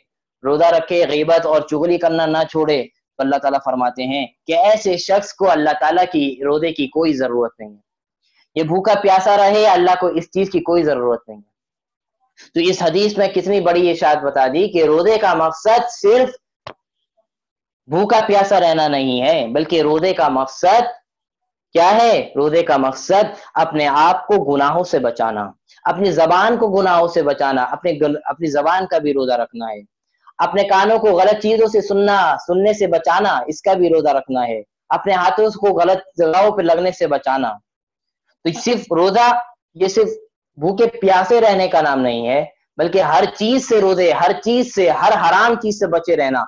روزہ رکھے غیبت اور چغلی کرنا نہ چھوڑے، تو اللہ تعالیٰ فرماتے ہیں کہ ایسے شخص کو اللہ تعالیٰ کی روزے کی کوئی ضرورت نہیں ہے. یہ بھوکا پیاسا رہے، اللہ کو اس چیز کی کوئی ضرورت نہیں ہے. تو اس حدیث میں کتنی بڑی اشارت بتا دی کہ روزے کا مقصد صرف بھوکا پیاسا رہنا نہیں ہے، بلکہ روزے کا مقصد کیا ہے؟ روزے کا مقصد اپنے آپ کو گناہوں سے بچانا، اپنی زبان کو گناہوں سے بچانا، اپنی زبان کا بھی روزہ رکھنا ہے، اپنے کانوں کو غلط چیزوں سے سننے سے بچانا، اس کا بھی روزہ رکھنا ہے، اپنے ہاتھوں کو غلط جگہوں پہ لگنے سے بچانا. تو صرف روزہ یہ صرف بھوکے پیاسے رہنے کا نام نہیں ہے، بلکہ ہر چیز سے روزے، ہر چیز سے، ہر حرام چیز سے بچے رہنا،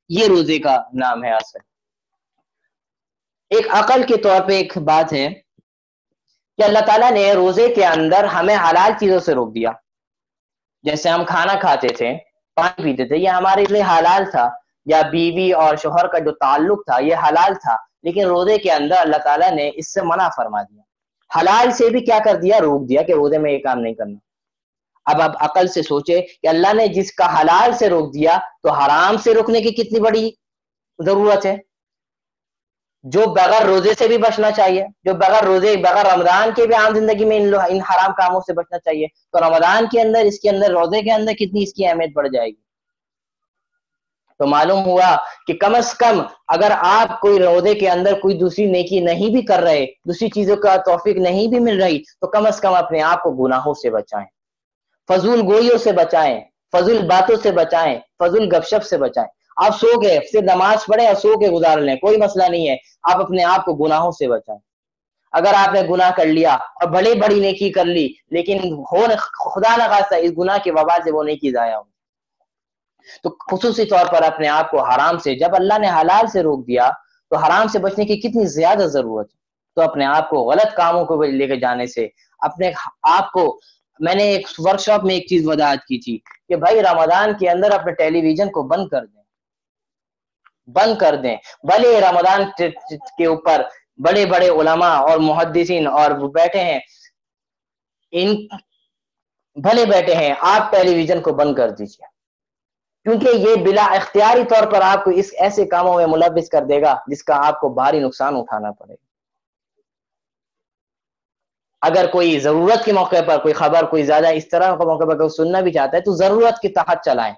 یہ روزے کا نام ہے. اصل ایک عقل کے طور پہ ایک بات ہے کہ اللہ تعالیٰ نے روزے کے اندر ہمیں حلال چیزوں سے روک دیا. جیسے ہم کھانا کھاتے تھے، پانی پیتے تھے، یہ ہمارے لیے حلال تھا، یا بیوی اور شوہر کا جو تعلق تھا یہ حلال تھا، لیکن روزے کے اندر اللہ تعالیٰ نے اس سے منع فرما دیا. حلال سے بھی کیا کر دیا؟ روک دیا کہ روزے میں یہ کام نہیں کرنا. اب آپ عقل سے سوچے کہ اللہ نے جس کا حلال سے روک دیا تو حرام سے روکنے کی کتنی بڑی ضرورت ہے. جو بغیر روزے سے بھی بچنا چاہیے، جو بغیر روزے، بغیر رمضان کے بھی عام زندگی میں ان حرام کاموں سے بچنا چاہیے، تو رمضان کے اندر اس کے اندر روزے کے اندر کتنی اس کی اہمیت بڑھ جائے گی. تو معلوم ہوا کہ کم از کم اگر آپ کوئی روزے کے اندر کوئی دوسری نیکی نہیں بھی کر رہے، دوسری چیزوں کا توفیق نہیں بھی مل رہی، تو کم از کم اپنے آپ کو گناہوں سے بچائیں، فضول گوئیوں سے بچائیں، فضول باتوں سے بچائیں، فضول گپ شپ سے بچائیں. آپ سو گئے، صرف نماز پڑھیں اور سو کے گزار لیں، کوئی مسئلہ نہیں ہے. آپ اپنے آپ کو گناہوں سے بچائیں. اگر آپ نے گناہ کر لیا اور بڑی بڑی نیکی کر لی، لیکن خدا نہ خواستہ اس گناہ کے وبال سے وہ نیکی ضائع ہو، تو خصوصی طور پر اپنے آپ کو حرام سے، جب اللہ نے حلال سے روک دیا تو حرام سے بچنے کی کتنی زیادہ ضرورت ہے. تو اپنے آپ کو غلط کاموں کو لے کے جانے سے اپنے آپ کو، میں نے ایک ورکشاپ میں ایک چیز وضاحت کی تھی کہ بھائی رمضان کے اندر اپنے ٹیلی ویژن کو بند کر دیں. بھلے رمضان کے اوپر بڑے بڑے علماء اور محدثین اور وہ بیٹھے ہیں، بھلے بیٹھے ہیں، آپ ٹیلی ویژن کو بند کر دیجیے، کیونکہ یہ بلا اختیاری طور پر آپ کو اس ایسے کاموں میں ملوث کر دے گا جس کا آپ کو بھاری نقصان اٹھانا پڑے گا. اگر کوئی ضرورت کے موقع پر کوئی خبر، کوئی زیادہ اس طرح کے موقع پر کوئی سننا بھی چاہتا ہے تو ضرورت کے تحت چلائیں،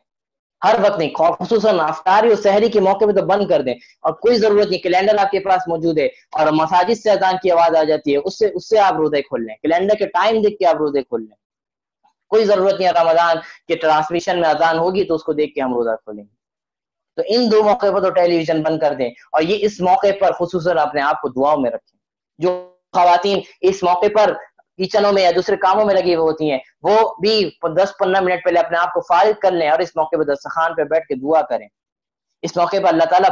ہر وقت نہیں، خصوصاً افطاری اور سحری کے موقع پہ تو بند کر دیں. اور کوئی ضرورت نہیں، کیلنڈر آپ کے پاس موجود ہے اور مساجد سے اذان کی آواز آ جاتی ہے، اس سے آپ روزے کھول لیں، کیلنڈر کے ٹائم دیکھ کے آپ روزے کھول لیں. کوئی ضرورت نہیں ہے رمضان کے ٹرانسمیشن میں اذان ہوگی تو اس کو دیکھ کے ہم روزہ کھولیں گے. تو ان دو موقع پر تو ٹیلی ویژن بند کر دیں، اور یہ اس موقع پر خصوصاً اپنے آپ کو دعاؤں میں رکھیں. جو خواتین اس موقع پر کچنوں میں یا دوسرے کاموں میں لگی ہوتی ہیں، وہ بھی 10-15 منٹ پہلے اپنے آپ کو فارغ کر لیں اور اس موقع پہ دسترخوان پہ بیٹھ کے دعا کریں. اس موقع پر اللہ تعالیٰ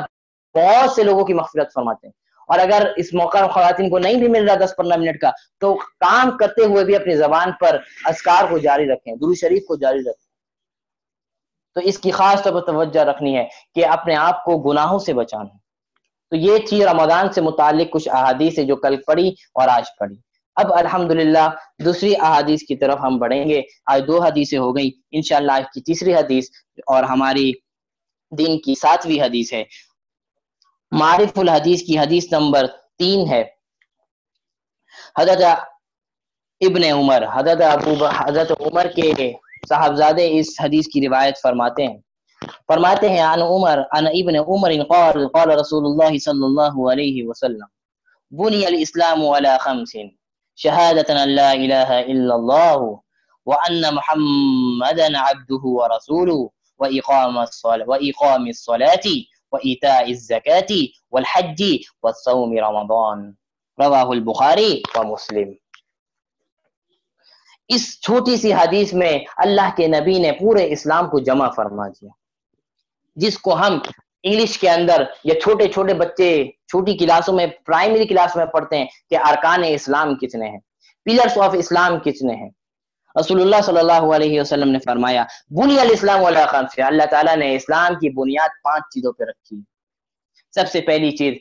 بہت سے لوگوں کی مغفرت فرماتے ہیں. اور اگر اس موقع خواتین کو نہیں بھی مل رہا 10-15 منٹ کا، تو کام کرتے ہوئے بھی اپنی زبان پر اذکار کو جاری رکھیں، درود شریف کو جاری رکھیں. تو اس کی خاص طور پر توجہ رکھنی ہے کہ اپنے آپ کو گناہوں سے بچانا. تو یہ تھی رمضان سے متعلق کچھ احادیث ہے جو کل پڑھی اور آج پڑھی. اب الحمدللہ دوسری احادیث کی طرف ہم بڑھیں گے. آج 2 حدیثیں ہو گئی، انشاءاللہ آج کی تیسری حدیث اور ہماری دین کی 7ویں حدیث ہے. معرف الحدیث کی حدیث نمبر 3 ہے. حضرت ابن عمر، حضرت عمر کے صاحبزادے اس حدیث کی روایت فرماتے ہیں عن ابن عمر قال قال رسول اللہ صلی اللہ علیہ وسلم بني الاسلام على 5: شهادة ان لا اله الا الله وان محمدا عبده ورسوله واقام الصلاة وإيتاء الزكاة والحج والصوم رمضان رواہ البخاری و مسلم۔ اس چھوٹی سی حدیث میں اللہ کے نبی نے پورے اسلام کو جمع فرما دیا، جس کو ہم انگلش کے اندر یا چھوٹے چھوٹے بچے چھوٹی کلاسوں میں پرائمری کلاس میں پڑھتے ہیں کہ ارکان اسلام کتنے ہیں، پلرز آف اسلام کتنے ہیں۔ رسول اللہ صلی اللہ علیہ وسلم نے فرمایا بنی الاسلام علی خمس، اللہ تعالیٰ نے اسلام کی بنیاد 5 چیزوں پہ رکھی ہے۔ سب سے پہلی چیز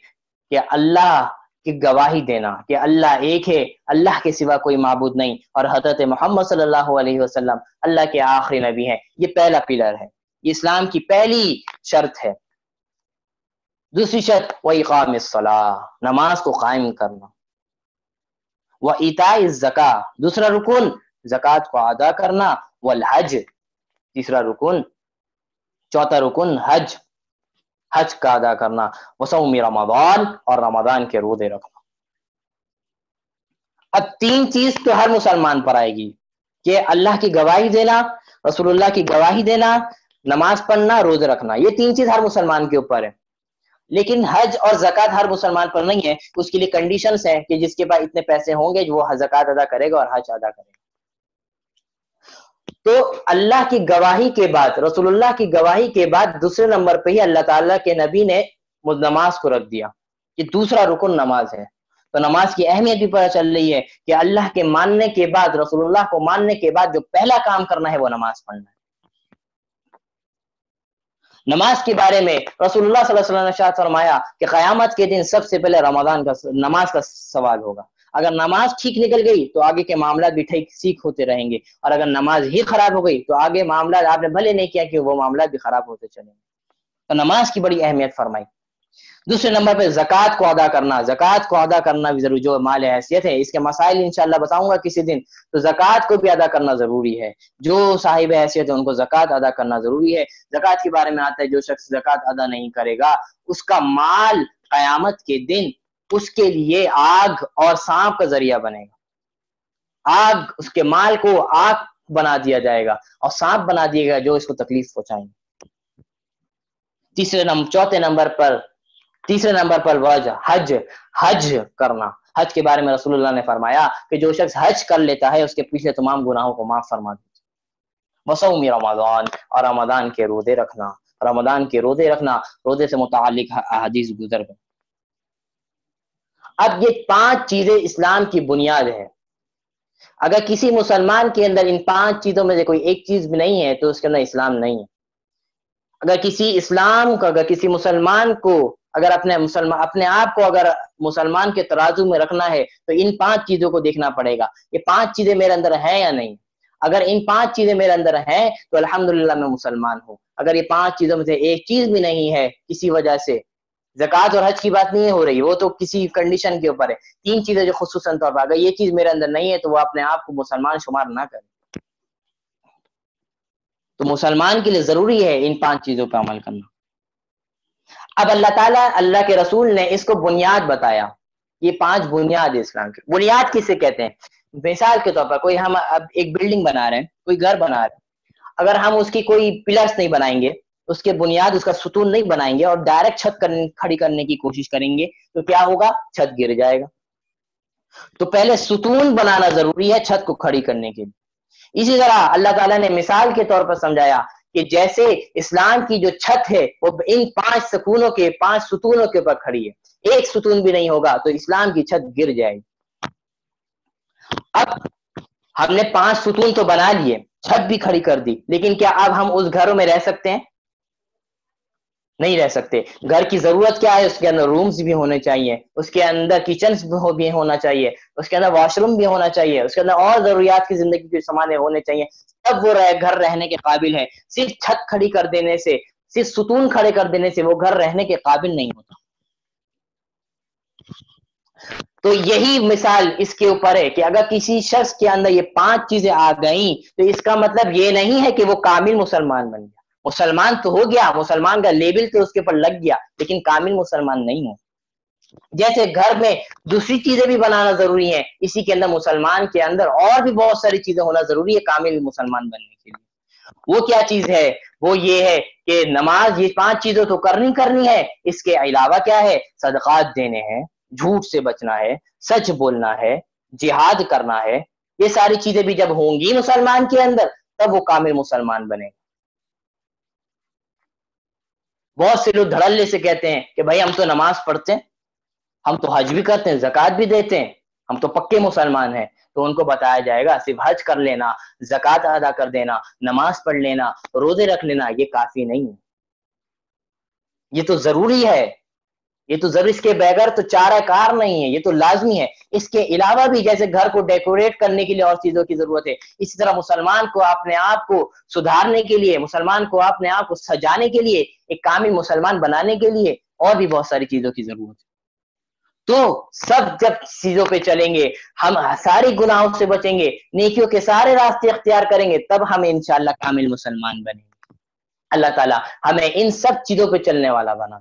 کہ اللہ کی گواہی دینا کہ اللہ ایک ہے، اللہ کے سوا کوئی معبود نہیں، اور حضرت محمد صلی اللہ علیہ وسلم اللہ کے آخری نبی ہیں۔ یہ پہلا پلر ہے، یہ اسلام کی پہلی شرط ہے۔ دوسری شرط وَإِقَامِ الصَّلَاةِ، نماز کو قائم کرنا۔ وَإِيتَاءِ الزَّكَاةِ، دوسرا رکن زکوٰۃ کو ادا کرنا۔ والحج، تیسرا رکن، چوتھا رکن حج، حج کا ادا کرنا۔ وصوم رمضان، اور رمضان کے روزے رکھنا۔ اب 3 چیز تو ہر مسلمان پر آئے گی کہ اللہ کی گواہی دینا، رسول اللہ کی گواہی دینا، نماز پڑھنا، روزے رکھنا، یہ 3 چیز ہر مسلمان کے اوپر ہے۔ لیکن حج اور زکوٰۃ ہر مسلمان پر نہیں ہے، اس کے لیے کنڈیشنز ہیں کہ جس کے پاس اتنے پیسے ہوں گے جو وہ زکوٰۃ ادا کرے گا اور حج ادا کرے گا۔ تو اللہ کی گواہی کے بعد، رسول اللہ کی گواہی کے بعد دوسرے نمبر پہ ہی اللہ تعالیٰ کے نبی نے نماز کو رکھ دیا کہ دوسرا رکن نماز ہے۔ تو نماز کی اہمیت بھی پتہ چل رہی ہے کہ اللہ کے ماننے کے بعد، رسول اللہ کو ماننے کے بعد جو پہلا کام کرنا ہے وہ نماز پڑھنا ہے۔ نماز کے بارے میں رسول اللہ صلی اللہ علیہ وسلم نے ارشاد فرمایا کہ قیامت کے دن سب سے پہلے رمضان کا نماز کا سوال ہوگا۔ اگر نماز ٹھیک نکل گئی تو آگے کے معاملات بھی ٹھیک سیکھ ہوتے رہیں گے، اور اگر نماز ہی خراب ہو گئی تو آگے معاملات آپ نے بھلے نہیں کیا کہ وہ معاملات بھی خراب ہوتے چلیں گے۔ تو نماز کی بڑی اہمیت فرمائی۔ دوسرے نمبر پہ زکوٰۃ کو ادا کرنا، زکوٰۃ کو ادا کرنا بھی ضروری، جو مال حیثیت ہے اس کے مسائل انشاءاللہ بتاؤں گا کسی دن۔ تو زکوٰۃ کو بھی ادا کرنا ضروری ہے، جو صاحب حیثیت ہے ان کو زکوٰۃ ادا کرنا ضروری ہے۔ زکوٰۃ کے بارے میں آتا ہے جو شخص زکوٰۃ ادا نہیں کرے گا اس کا مال قیامت کے دن اس کے لیے آگ اور سانپ کا ذریعہ بنے گا۔ آگ، اس کے مال کو آگ بنا دیا جائے گا اور سانپ بنا دیا گا جو اس کو تکلیف پہنچائیں گے۔ تیسرے نمبر پر وجہ حج کرنا۔ حج کے بارے میں رسول اللہ نے فرمایا کہ جو شخص حج کر لیتا ہے اس کے پچھلے تمام گناہوں کو معاف فرما دیتا ہے۔ وصوم رمضان، اور رمضان کے روزے رکھنا۔ رمضان کے روزے رکھنا، روزے سے متعلق احادیث گزر گئے۔ اب یہ 5 چیزیں اسلام کی بنیاد ہے۔ اگر کسی مسلمان کے اندر ان 5 چیزوں میں سے کوئی ایک چیز بھی نہیں ہے تو اس کے اندر اسلام نہیں ہے۔ اگر کسی مسلمان کو اگر اپنے آپ کو اگر مسلمان کے ترازو میں رکھنا ہے تو ان 5 چیزوں کو دیکھنا پڑے گا، یہ 5 چیزیں میرے اندر ہیں یا نہیں۔ اگر ان 5 چیزیں میرے اندر ہیں تو الحمدللہ میں مسلمان ہوں۔ اگر یہ 5 چیزوں میں سے ایک چیز بھی نہیں ہے کسی وجہ سے، زکوٰۃ اور حج کی بات نہیں ہو رہی، وہ تو کسی کنڈیشن کے اوپر ہے، 3 چیزیں جو خصوصاً طور پر اگر یہ چیز میرے اندر نہیں ہے تو وہ اپنے آپ کو مسلمان شمار نہ کرے۔ تو مسلمان کے لیے ضروری ہے ان 5 چیزوں پہ عمل کرنا۔ اب اللہ تعالیٰ، اللہ کے رسول نے اس کو بنیاد بتایا، یہ 5 بنیاد اسلام کی۔ بنیاد کسے کہتے ہیں؟ مثال کے طور پر کوئی ہم اب ایک بلڈنگ بنا رہے ہیں، کوئی گھر بنا رہے ہیں، اگر ہم اس کی کوئی پلرز نہیں بنائیں گے، اس کے بنیاد، اس کا ستون نہیں بنائیں گے اور ڈائریکٹ چھت کھڑی کرنے کی کوشش کریں گے تو کیا ہوگا؟ چھت گر جائے گا۔ تو پہلے ستون بنانا ضروری ہے چھت کو کھڑی کرنے کے لیے۔ اسی طرح اللہ تعالیٰ نے مثال کے طور پر سمجھایا کہ جیسے اسلام کی جو چھت ہے وہ ان 5 ستونوں کے اوپر کھڑی ہے، ایک ستون بھی نہیں ہوگا تو اسلام کی چھت گر جائے گی۔ اب ہم نے 5 ستون تو بنا لیے، چھت بھی کھڑی کر دی، لیکن کیا اب ہم اس گھروں میں رہ سکتے ہیں؟ نہیں رہ سکتے۔ گھر کی ضرورت کیا ہے؟ اس کے اندر رومز بھی ہونے چاہیے، اس کے اندر کچنز بھی ہونا چاہیے، اس کے اندر واش روم بھی ہونا چاہیے، اس کے اندر اور ضروریات کی زندگی کے سامان ہونے چاہیے، تب وہ گھر رہنے کے قابل ہے۔ صرف چھت کھڑی کر دینے سے، صرف ستون کھڑے کر دینے سے وہ گھر رہنے کے قابل نہیں ہوتا۔ تو یہی مثال اس کے اوپر ہے کہ اگر کسی شخص کے اندر یہ 5 چیزیں آ گئیں تو اس کا مطلب یہ نہیں ہے کہ وہ کامل مسلمان بن گیا۔ مسلمان تو ہو گیا، مسلمان کا لیبل تو اس کے اوپر لگ گیا، لیکن کامل مسلمان نہیں ہو۔ جیسے گھر میں دوسری چیزیں بھی بنانا ضروری ہیں، اسی کے اندر مسلمان کے اندر اور بھی بہت ساری چیزیں ہونا ضروری ہے کامل مسلمان بننے کے لیے۔ وہ کیا چیز ہے؟ وہ یہ ہے کہ نماز یہ 5 چیزیں تو کرنی ہے، اس کے علاوہ کیا ہے؟ صدقات دینے ہیں، جھوٹ سے بچنا ہے، سچ بولنا ہے، جہاد کرنا ہے. یہ ساری چیزیں بھی جب ہوں گی مسلمان کے اندر تب وہ کامل مسلمان بنے. بہت سے لوگ دھڑلے سے کہتے ہیں کہ بھائی ہم تو نماز پڑھتے ہیں، ہم تو حج بھی کرتے ہیں، زکوٰۃ بھی دیتے ہیں، ہم تو پکے مسلمان ہیں. تو ان کو بتایا جائے گا صرف حج کر لینا، زکوٰۃ ادا کر دینا، نماز پڑھ لینا، روزے رکھ لینا یہ کافی نہیں ہے. یہ تو ضروری ہے، یہ تو ضرور، اس کے بغیر تو چارہ کار نہیں ہے، یہ تو لازمی ہے. اس کے علاوہ بھی جیسے گھر کو ڈیکوریٹ کرنے کے لیے اور چیزوں کی ضرورت ہے، اسی طرح مسلمان کو اپنے آپ کو سدھارنے کے لیے، مسلمان کو اپنے آپ کو سجانے کے لیے، ایک کامل مسلمان بنانے کے لیے اور بھی بہت ساری چیزوں کی ضرورت ہے. تو سب جب چیزوں پہ چلیں گے، ہم ساری گناہوں سے بچیں گے، نیکیوں کے سارے راستے اختیار کریں گے، تب ہم انشاءاللہ کامل مسلمان بنیں گے. اللہ تعالیٰ ہمیں ان سب چیزوں پہ چلنے والا بنا.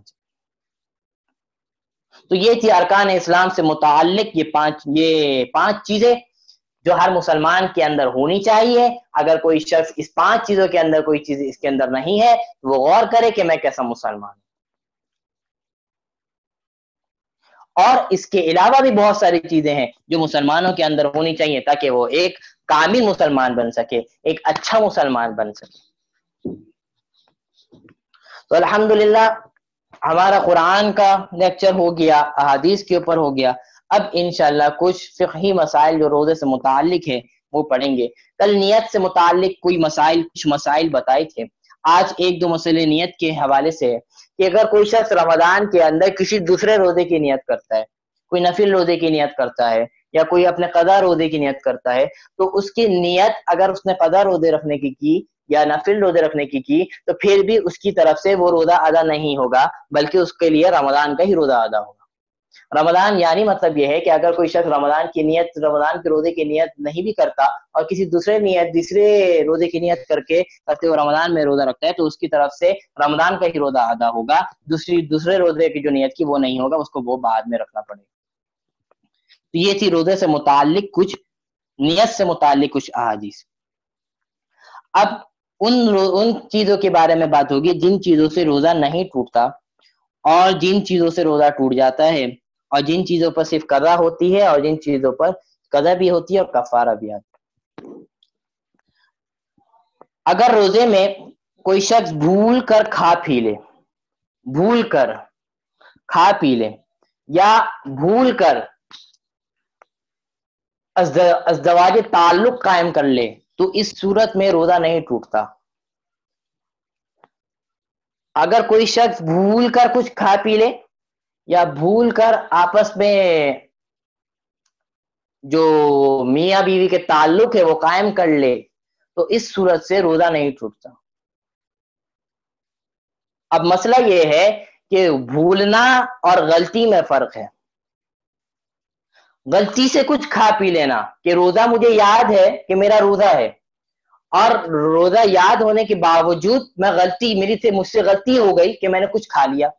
تو یہ تھی ارکان اسلام سے متعلق یہ پانچ چیزیں جو ہر مسلمان کے اندر ہونی چاہیے. اگر کوئی شخص اس 5 چیزوں کے اندر کوئی چیز اس کے اندر نہیں ہے تو وہ غور کرے کہ میں کیسا مسلمان ہوں. اور اس کے علاوہ بھی بہت ساری چیزیں ہیں جو مسلمانوں کے اندر ہونی چاہیے تاکہ وہ ایک کامل مسلمان بن سکے، ایک اچھا مسلمان بن سکے. تو الحمدللہ ہمارا قرآن کا لیکچر ہو گیا، احادیث کے اوپر ہو گیا. اب انشاءاللہ کچھ فقہی مسائل جو روزے سے متعلق ہے وہ پڑھیں گے. کل نیت سے متعلق کچھ مسائل بتائے تھے. آج 1-2 مسئلے نیت کے حوالے سے ہے کہ اگر کوئی شخص رمضان کے اندر کسی دوسرے روزے کی نیت کرتا ہے، کوئی نفل روزے کی نیت کرتا ہے یا کوئی اپنے قضا روزے کی نیت کرتا ہے، تو اس کی نیت اگر اس نے قضا روزے رکھنے کی یا نفل روزے رکھنے کی تو پھر بھی اس کی طرف سے وہ روزہ ادا نہیں ہوگا، بلکہ اس کے لیے رمضان کا ہی روزہ ادا ہوگا. رمضان یعنی مطلب یہ ہے کہ اگر کوئی شخص رمضان کے روزے کی نیت نہیں بھی کرتا اور کسی دوسرے روزے کی نیت کرتے وہ رمضان میں روزہ رکھتا ہے تو اس کی طرف سے رمضان کا ہی روزہ ادا ہوگا، دوسرے روزے کی جو نیت کی وہ نہیں ہوگا، اس کو وہ بعد میں رکھنا پڑے گا. تو یہ تھی روزے سے متعلق نیت سے متعلق کچھ احادیث. اب ان چیزوں کے بارے میں بات ہوگی جن چیزوں سے روزہ نہیں ٹوٹتا اور جن چیزوں سے روزہ ٹوٹ جاتا ہے، اور جن چیزوں پر صرف قضا ہوتی ہے اور جن چیزوں پر قضا بھی ہوتی ہے اور کفارہ بھی آتا ہے. اگر روزے میں کوئی شخص بھول کر کھا پی لے یا بھول کر ازدواج تعلق قائم کر لے تو اس صورت میں روزہ نہیں ٹوٹتا. اگر کوئی شخص بھول کر کچھ کھا پی لے یا بھول کر آپس میں جو میاں بیوی کے تعلق ہے وہ قائم کر لے تو اس صورت سے روزہ نہیں ٹوٹتا. اب مسئلہ یہ ہے کہ بھولنا اور غلطی میں فرق ہے. غلطی سے کچھ کھا پی لینا کہ روزہ مجھے یاد ہے کہ میرا روزہ ہے، اور روزہ یاد ہونے کے باوجود مجھ سے غلطی ہو گئی کہ میں نے کچھ کھا لیا،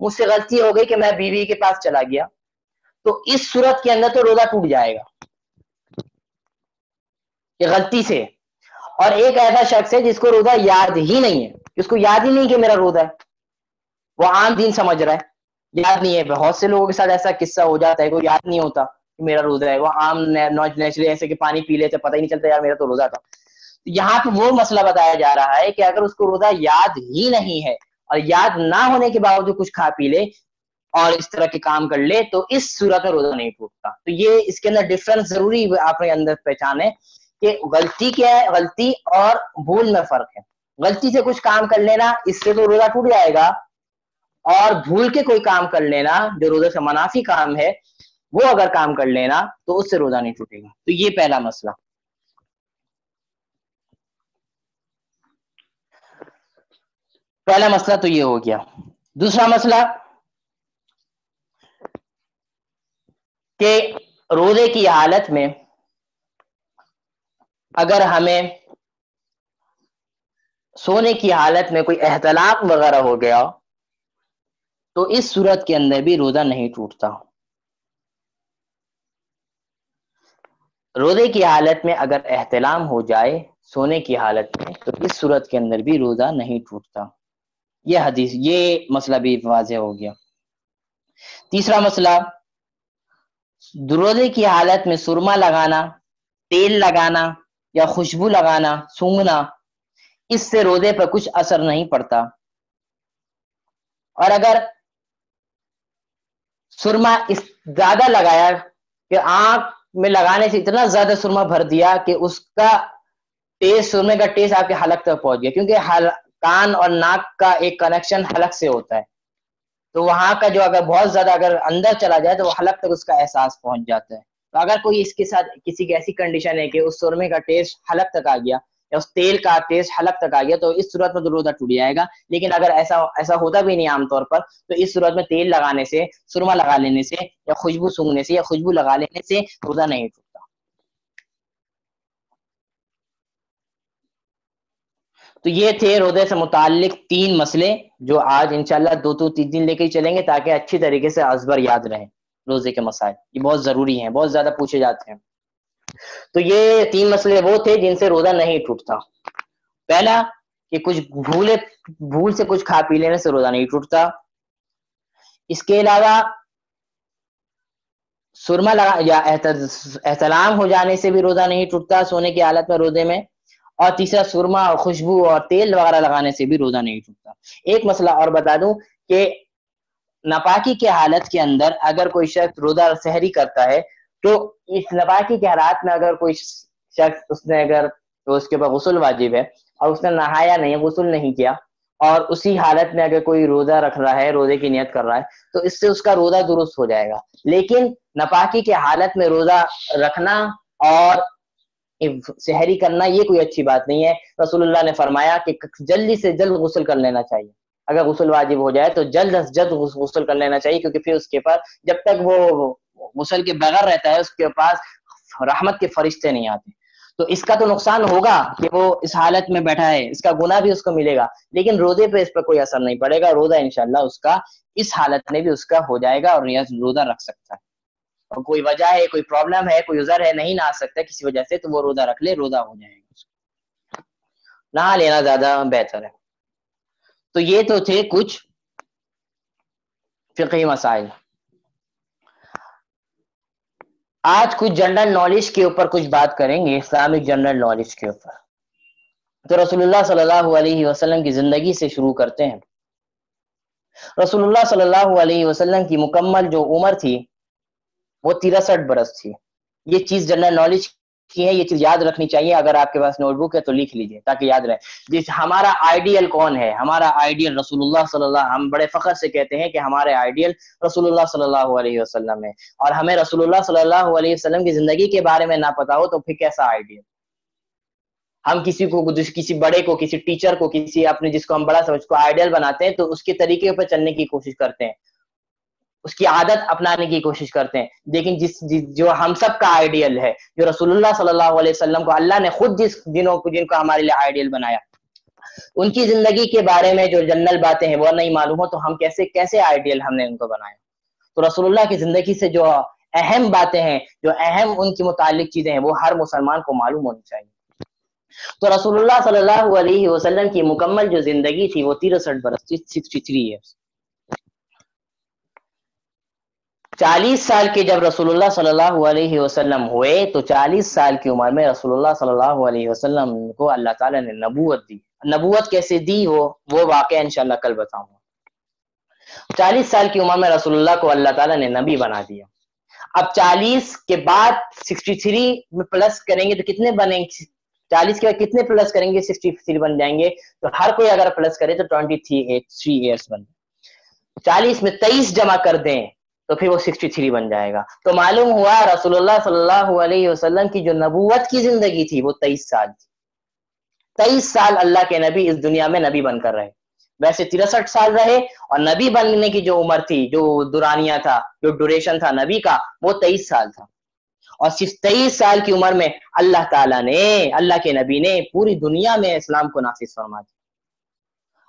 مجھ سے غلطی ہو گئی کہ میں بیوی کے پاس چلا گیا، تو اس صورت کے اندر تو روزہ ٹوٹ جائے گا کہ غلطی سے. اور ایک ایسا شخص ہے جس کو روزہ یاد ہی نہیں ہے، جس کو یاد ہی نہیں کہ میرا روزہ ہے، وہ عام دین سمجھ رہا ہے، یاد نہیں ہے. بہت سے لوگوں کے ساتھ ایسا قصہ ہو جاتا ہے، کوئی یاد نہیں ہوتا کہ میرا روزہ ہے، وہ عام نیچرلی ایسے کہ پانی پی لیتے، پتہ ہی نہیں چلتا یار میرا تو روزہ تھا. یہاں پہ وہ مسئلہ بتایا جا رہا ہے کہ اگر اس کو روزہ یاد ہی نہیں ہے اور یاد نہ ہونے کے باوجود کچھ کھا پی لے اور اس طرح کے کام کر لے تو اس صورت میں روزہ نہیں ٹوٹتا. تو یہ اس کے اندر ڈفرنس ضروری آپ کے اندر پہچانے کہ غلطی کیا ہے، غلطی اور بھول میں فرق ہے. غلطی سے کچھ کام کر لینا اس سے تو روزہ ٹوٹ جائے گا، اور بھول کے کوئی کام کر لینا جو روزے سے منافی کام ہے وہ اگر کام کر لینا تو اس سے روزہ نہیں ٹوٹے گا. تو یہ پہلا مسئلہ. تو یہ ہو گیا. دوسرا مسئلہ کہ روزے کی حالت میں اگر ہمیں سونے کی حالت میں کوئی احتلام وغیرہ ہو گیا تو اس صورت کے اندر بھی روزہ نہیں ٹوٹتا. روزے کی حالت میں اگر احتلام ہو جائے سونے کی حالت میں تو اس صورت کے اندر بھی روزہ نہیں ٹوٹتا۔ یہ حدیث، یہ مسئلہ بھی واضح ہو گیا۔ تیسرا مسئلہ، روزے کی حالت میں سرما لگانا، تیل لگانا یا خوشبو لگانا، سونگھنا، اس سے روزے پر کچھ اثر نہیں پڑتا۔ اور اگر سرما زیادہ لگایا کہ آنکھ میں لگانے سے اتنا زیادہ سرما بھر دیا کہ اس کا ٹیسٹ، سرمے کا ٹیسٹ آپ کے حلق تک پہنچ گیا، کیونکہ کان اور ناک کا ایک کنیکشن حلق سے ہوتا ہے، تو وہاں کا جو اگر بہت زیادہ اگر اندر چلا جائے تو وہ حلق تک اس کا احساس پہنچ جاتا ہے۔ تو اگر کوئی اس کے ساتھ کسی کی ایسی کنڈیشن ہے کہ اس سرمے کا ٹیسٹ حلق تک آ گیا یا اس تیل کا ٹیسٹ حلق تک آ گیا تو اس صورت میں تو روزہ ٹوٹ جائے گا۔ لیکن اگر ایسا ہوتا بھی نہیں عام طور پر، تو اس صورت میں تیل لگانے سے، سرما لگا لینے سے یا خوشبو سونگھنے سے یا خوشبو لگا لینے سے روزہ نہیں ٹوٹتا۔ تو یہ تھے روزے سے متعلق 3 مسئلے جو آج انشاءاللہ 2-3 دن لے کے چلیں گے تاکہ اچھی طریقے سے ازبر یاد رہیں روزے کے مسائل۔ یہ بہت ضروری ہیں، بہت زیادہ پوچھے جاتے ہیں۔ تو یہ 3 مسئلے وہ تھے جن سے روزہ نہیں ٹوٹتا۔ پہلا کہ کچھ بھول سے کچھ کھا پی لینے سے روزہ نہیں ٹوٹتا۔ اس کے علاوہ سرما لگا یا احتلام ہو جانے سے بھی روزہ نہیں ٹوٹتا سونے کی حالت میں روزے میں۔ اور تیسرا، سرما اور خوشبو اور تیل وغیرہ لگانے سے بھی روزہ نہیں ٹوٹتا۔ ایک مسئلہ اور بتا دوں کہ ناپاکی کی حالت کے اندر اگر کوئی شخص روزہ سحری کرتا ہے تو اس ناپاکی کے حالات میں اگر کوئی شخص اس کے اوپر غسل واجب ہے اور اس نے نہایا نہیں، غسل نہیں کیا، اور اسی حالت میں اگر کوئی روزہ رکھ رہا ہے، روزے کی نیت کر رہا ہے، تو اس سے اس کا روزہ درست ہو جائے گا۔ لیکن ناپاکی کے حالت میں روزہ رکھنا اور سحری کرنا یہ کوئی اچھی بات نہیں ہے۔ رسول اللہ نے فرمایا کہ جلدی سے جلد غسل کر لینا چاہیے، اگر غسل واجب ہو جائے تو جلد از جلد غسل کر لینا چاہیے، کیونکہ پھر اس کے پاس جب تک وہ غسل کے بغیر رہتا ہے اس کے پاس رحمت کے فرشتے نہیں آتے۔ تو اس کا تو نقصان ہوگا کہ وہ اس حالت میں بیٹھا ہے، اس کا گناہ بھی اس کو ملے گا، لیکن روزے پہ اس پر کوئی اثر نہیں پڑے گا۔ روزہ انشاءاللہ اس کا اس حالت میں بھی اس کا ہو جائے گا اور روزہ رکھ سکتا ہے۔ اور کوئی وجہ ہے، کوئی پرابلم ہے، کوئی عذر ہے، نہیں نہ سکتا کسی وجہ سے، تو وہ روزہ رکھ لے، روزہ ہو جائے گا۔ نہ لینا زیادہ بہتر ہے۔ تو یہ تو تھے کچھ فقہی مسائل۔ آج کچھ جنرل نالج کے اوپر کچھ بات کریں گے، اسلامک جنرل نالج کے اوپر۔ تو رسول اللہ صلی اللہ علیہ وسلم کی زندگی سے شروع کرتے ہیں۔ رسول اللہ صلی اللہ علیہ وسلم کی مکمل جو عمر تھی وہ 63 برس تھی۔ یہ چیز جنرل نالج کی ہے، یہ چیز یاد رکھنی چاہیے۔ اگر آپ کے پاس نوٹ بک ہے تو لکھ لیجئے تاکہ یاد رہے۔ ہمارا آئیڈیل کون ہے؟ ہمارا آئیڈیل رسول اللہ صلی اللہ، ہم بڑے فخر سے کہتے ہیں کہ ہمارے آئیڈیل رسول اللہ صلی اللہ علیہ وسلم ہے، اور ہمیں رسول اللہ صلی اللہ علیہ وسلم کی زندگی کے بارے میں نہ پتا ہو تو پھر کیسا آئیڈیل؟ ہم کسی بڑے کو، کسی ٹیچر کو، کسی اپنے جس کو ہم بڑا سمجھ کو آئیڈیل بناتے ہیں تو اس کے طریقے پر چلنے کی کوشش کرتے ہیں، اس کی عادت اپنانے کی کوشش کرتے ہیں۔ لیکن جو ہم سب کا آئیڈیل ہے، جو رسول اللہ صلی اللہ علیہ وسلم کو اللہ نے خود جن کو ہمارے لیے آئیڈیل بنایا، ان کی زندگی کے بارے میں جو جنرل باتیں ہیں وہ نہیں معلوم ہو تو ہم کیسے آئیڈیل ہم نے ان کو بنایا؟ تو رسول اللہ کی زندگی سے جو اہم باتیں ہیں، جو اہم ان کی متعلق چیزیں ہیں، وہ ہر مسلمان کو معلوم ہونی چاہیے۔ تو رسول اللہ صلی اللہ علیہ وسلم کی مکمل جو زندگی تھی وہ 63 برس تھی، 63 ایئرس۔ 40 سال کے جب رسول اللہ صلی اللہ علیہ وسلم ہوئے تو 40 سال کی عمر میں رسول اللہ صلی اللہ علیہ وسلم کو اللہ تعالیٰ نے نبوت دی۔ نبوت کیسے دی وہ واقعہ انشاءاللہ کل بتاؤں گا۔ 40 سال کی عمر میں رسول اللہ کو اللہ تعالیٰ نے نبی بنا دیا۔ اب 40 کے بعد 63 میں پلس کریں گے تو کتنے بنیں گے؟ 40 کے بعد کتنے پلس کریں گے؟ 63 بن جائیں گے۔ تو ہر کوئی اگر پلس کرے تو 23 ایئرس بن جائیں۔ 40 میں 23 جمع کر دیں تو پھر وہ 63 بن جائے گا۔ تو معلوم ہوا رسول اللہ صلی اللہ علیہ وسلم کی جو نبوت کی زندگی تھی وہ 23 سال تھی۔ 23 سال اللہ کے نبی اس دنیا میں نبی بن کر رہے۔ ویسے 63 سال رہے، اور نبی بننے کی جو عمر تھی، جو دورانیہ تھا، جو ڈوریشن تھا نبی کا، وہ 23 سال تھا۔ اور صرف 23 سال کی عمر میں اللہ تعالیٰ نے، اللہ کے نبی نے پوری دنیا میں اسلام کو نافذ فرما دیا۔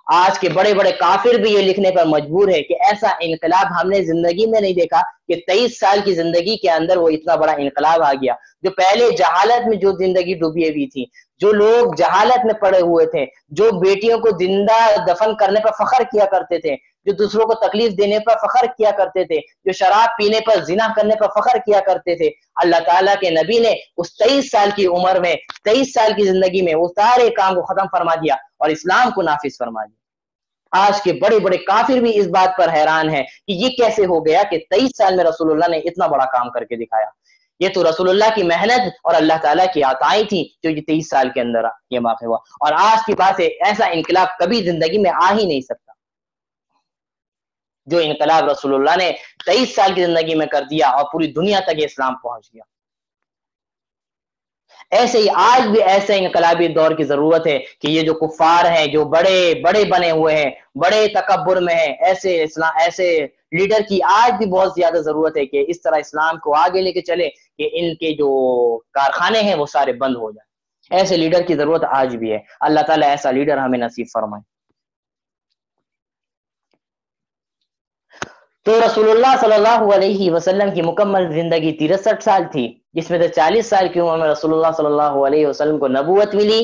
آج کے بڑے بڑے کافر بھی یہ لکھنے پر مجبور ہے کہ ایسا انقلاب ہم نے زندگی میں نہیں دیکھا کہ 23 سال کی زندگی کے اندر وہ اتنا بڑا انقلاب آ گیا۔ جو پہلے جہالت میں جو زندگی ڈوبی ہوئی تھی، جو لوگ جہالت میں پڑے ہوئے تھے، جو بیٹیوں کو زندہ دفن کرنے پر فخر کیا کرتے تھے، جو دوسروں کو تکلیف دینے پر فخر کیا کرتے تھے، جو شراب پینے پر، زنا کرنے پر فخر کیا کرتے تھے، اللہ تعالیٰ کے نبی نے اس 23 سال کی عمر میں، 23 سال کی زندگی میں وہ سارے کام کو ختم فرما دیا اور اسلام کو نافذ فرما دیا۔ آج کے بڑے بڑے کافر بھی اس بات پر حیران ہیں کہ یہ کیسے ہو گیا کہ 23 سال میں رسول اللہ نے اتنا بڑا کام کر کے دکھایا۔ یہ تو رسول اللہ کی محنت اور اللہ تعالیٰ کی عطائیں تھی جو یہ 23 سال کے اندر یہ واقع ہوا، اور آج کی بات ہے ایسا انقلاب کبھی زندگی میں آ ہی نہیں سکتا جو انقلاب رسول اللہ نے 23 سال کی زندگی میں کر دیا اور پوری دنیا تک یہ اسلام پہنچ گیا۔ ایسے ہی آج بھی ایسے انقلابی دور کی ضرورت ہے کہ یہ جو کفار ہیں، جو بڑے بڑے بنے ہوئے ہیں، بڑے تکبر میں ہیں، ایسے لیڈر کی آج بھی بہت زیادہ ضرورت ہے کہ اس طرح اسلام کو آگے لے کے چلے کہ ان کے جو کارخانے ہیں وہ سارے بند ہو جائیں۔ ایسے لیڈر کی ضرورت آج بھی ہے، اللہ تعالیٰ ایسا لیڈر ہمیں نصیب فرمائے۔ تو رسول اللہ صلی اللہ علیہ وسلم کی مکمل زندگی 63 سال تھی، جس میں سے 40 سال کی عمر میں رسول اللہ صلی اللہ علیہ وسلم کو نبوت ملی،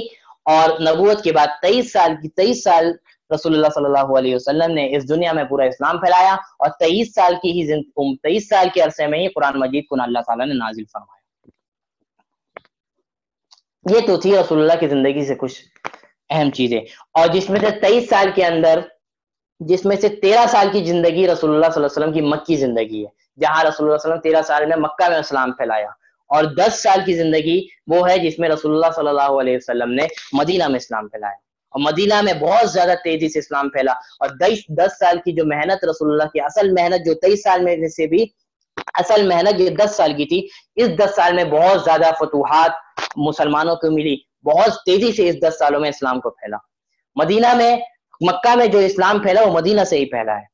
اور نبوت کے بعد 23 سال رسول اللہ صلی اللہ علیہ وسلم نے اس دنیا میں پورا اسلام پھیلایا، اور 23 سال کے عرصے میں ہی قرآن مجید کو اللہ تعالیٰ نے نازل فرمایا۔ یہ تو تھی رسول اللہ کی زندگی سے کچھ اہم چیزیں، اور جس میں سے 23 سال کے اندر، جس میں سے 13 سال کی زندگی رسول اللہ صلی اللہ علیہ وسلم کی مکی زندگی ہے، جہاں رسول اللہ صلی اللہ علیہ وسلم 13 سال میں مکہ میں اسلام پھیلایا، اور 10 سال کی زندگی وہ ہے جس میں رسول اللہ صلی اللہ علیہ وسلم نے مدینہ میں اسلام پھیلایا، اور مدینہ میں بہت زیادہ تیزی سے اسلام پھیلا، اور 10 سال کی جو محنت رسول اللہ کی اصل محنت جو 23 سال میں سے بھی اصل محنت یہ 10 سال کی تھی، اس 10 سال میں بہت زیادہ فتوحات مسلمانوں کو ملی، بہت تیزی سے اس 10 سالوں میں اسلام کو پھیلا۔ مدینہ میں، مکہ میں جو اسلام پھیلا وہ مدینہ سے ہی پھیلا ہے۔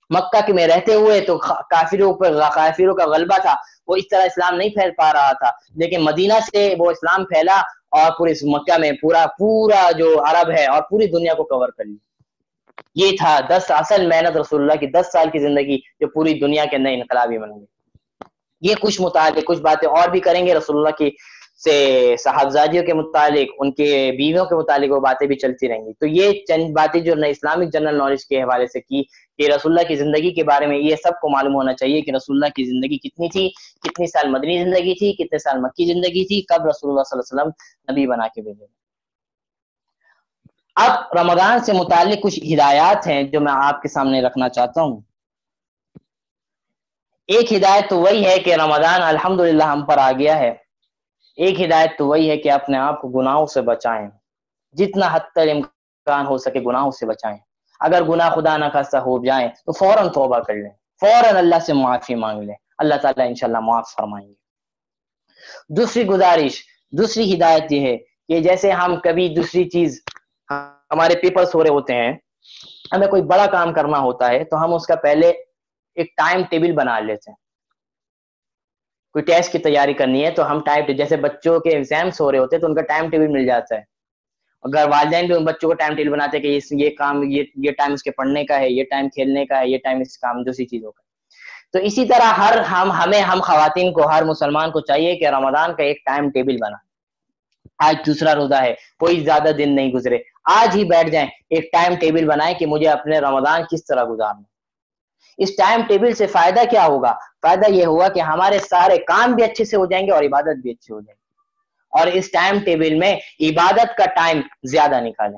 مکہ کے میں رہتے ہوئے تو کافروں کا غلبہ تھا، وہ اس طرح اسلام نہیں پھیل پا رہا تھا، لیکن مدینہ سے وہ اسلام پھیلا اور پورے مکہ میں پورا جو عرب ہے اور پوری دنیا کو کور کر لیا۔ یہ تھا اصل محنت رسول اللہ کی 10 سال کی زندگی جو پوری دنیا کے اندر انقلابی بن گئی۔ یہ کچھ باتیں اور بھی کریں گے رسول اللہ کی سے صحابزادیوں کے متعلق، ان کے بیویوں کے متعلق وہ باتیں بھی چلتی رہیں گی۔ تو یہ چند باتیں جو اسلامک جنرل نالج کے حوالے سے کی کہ رسول اللہ کی زندگی کے بارے میں یہ سب کو معلوم ہونا چاہیے کہ رسول اللہ کی زندگی کتنی تھی، کتنی سال مدنی زندگی تھی، کتنے سال مکی زندگی تھی، کب رسول اللہ صلی اللہ علیہ وسلم نبی بنا کے بھیجے۔ اب رمضان سے متعلق کچھ ہدایات ہیں جو میں آپ کے سامنے رکھنا چاہتا ہوں۔ ایک ہدایت تو وہی ہے کہ رمضان الحمدللہ ہم پر آ گیا ہے، ایک ہدایت تو وہی ہے کہ اپنے آپ کو گناہوں سے بچائیں، جتنا حد تک امکان ہو سکے گناہوں سے بچائیں۔ اگر گناہ خدا نہ خواستہ ہو جائیں تو فوراً توبہ کر لیں، فوراً اللہ سے معافی مانگ لیں، اللہ تعالیٰ انشاءاللہ معاف فرمائیں گے۔ دوسری ہدایت یہ ہے کہ جیسے ہم کبھی دوسری چیز، ہمارے پیپرز ہو رہے ہوتے ہیں، ہمیں کوئی بڑا کام کرنا ہوتا ہے تو ہم اس کا پہلے ایک ٹائم ٹیبل بنا لیتے ہیں۔ کوئی ٹیسٹ کی تیاری کرنی ہے تو ہم جیسے بچوں کے ایگزامس ہو رہے ہوتے ہیں تو ان کا ٹائم ٹیبل مل جاتا ہے، اگر والدین بھی ان بچوں کو ٹائم ٹیبل بناتے ہیں کہ یہ کام، یہ ٹائم اس کے پڑھنے کا ہے، یہ ٹائم کھیلنے کا ہے، یہ ٹائم اس کام دوسری چیزوں کا۔ تو اسی طرح ہم خواتین کو، ہر مسلمان کو چاہیے کہ رمضان کا ایک ٹائم ٹیبل بنا۔ آج دوسرا روزہ ہے، کوئی زیادہ دن نہیں گزرے، آج ہی بیٹھ جائیں، ایک ٹائم ٹیبل بنائیں کہ مجھے اپنے رمضان کس طرح گزارنا۔ اس ٹائم ٹیبل سے فائدہ کیا ہوگا؟ فائدہ یہ ہوگا کہ ہمارے سارے کام بھی اچھے سے ہو جائیں گے اور عبادت بھی اچھی ہو جائے گی۔ اور اس ٹائم ٹیبل میں عبادت کا ٹائم زیادہ نکالیں،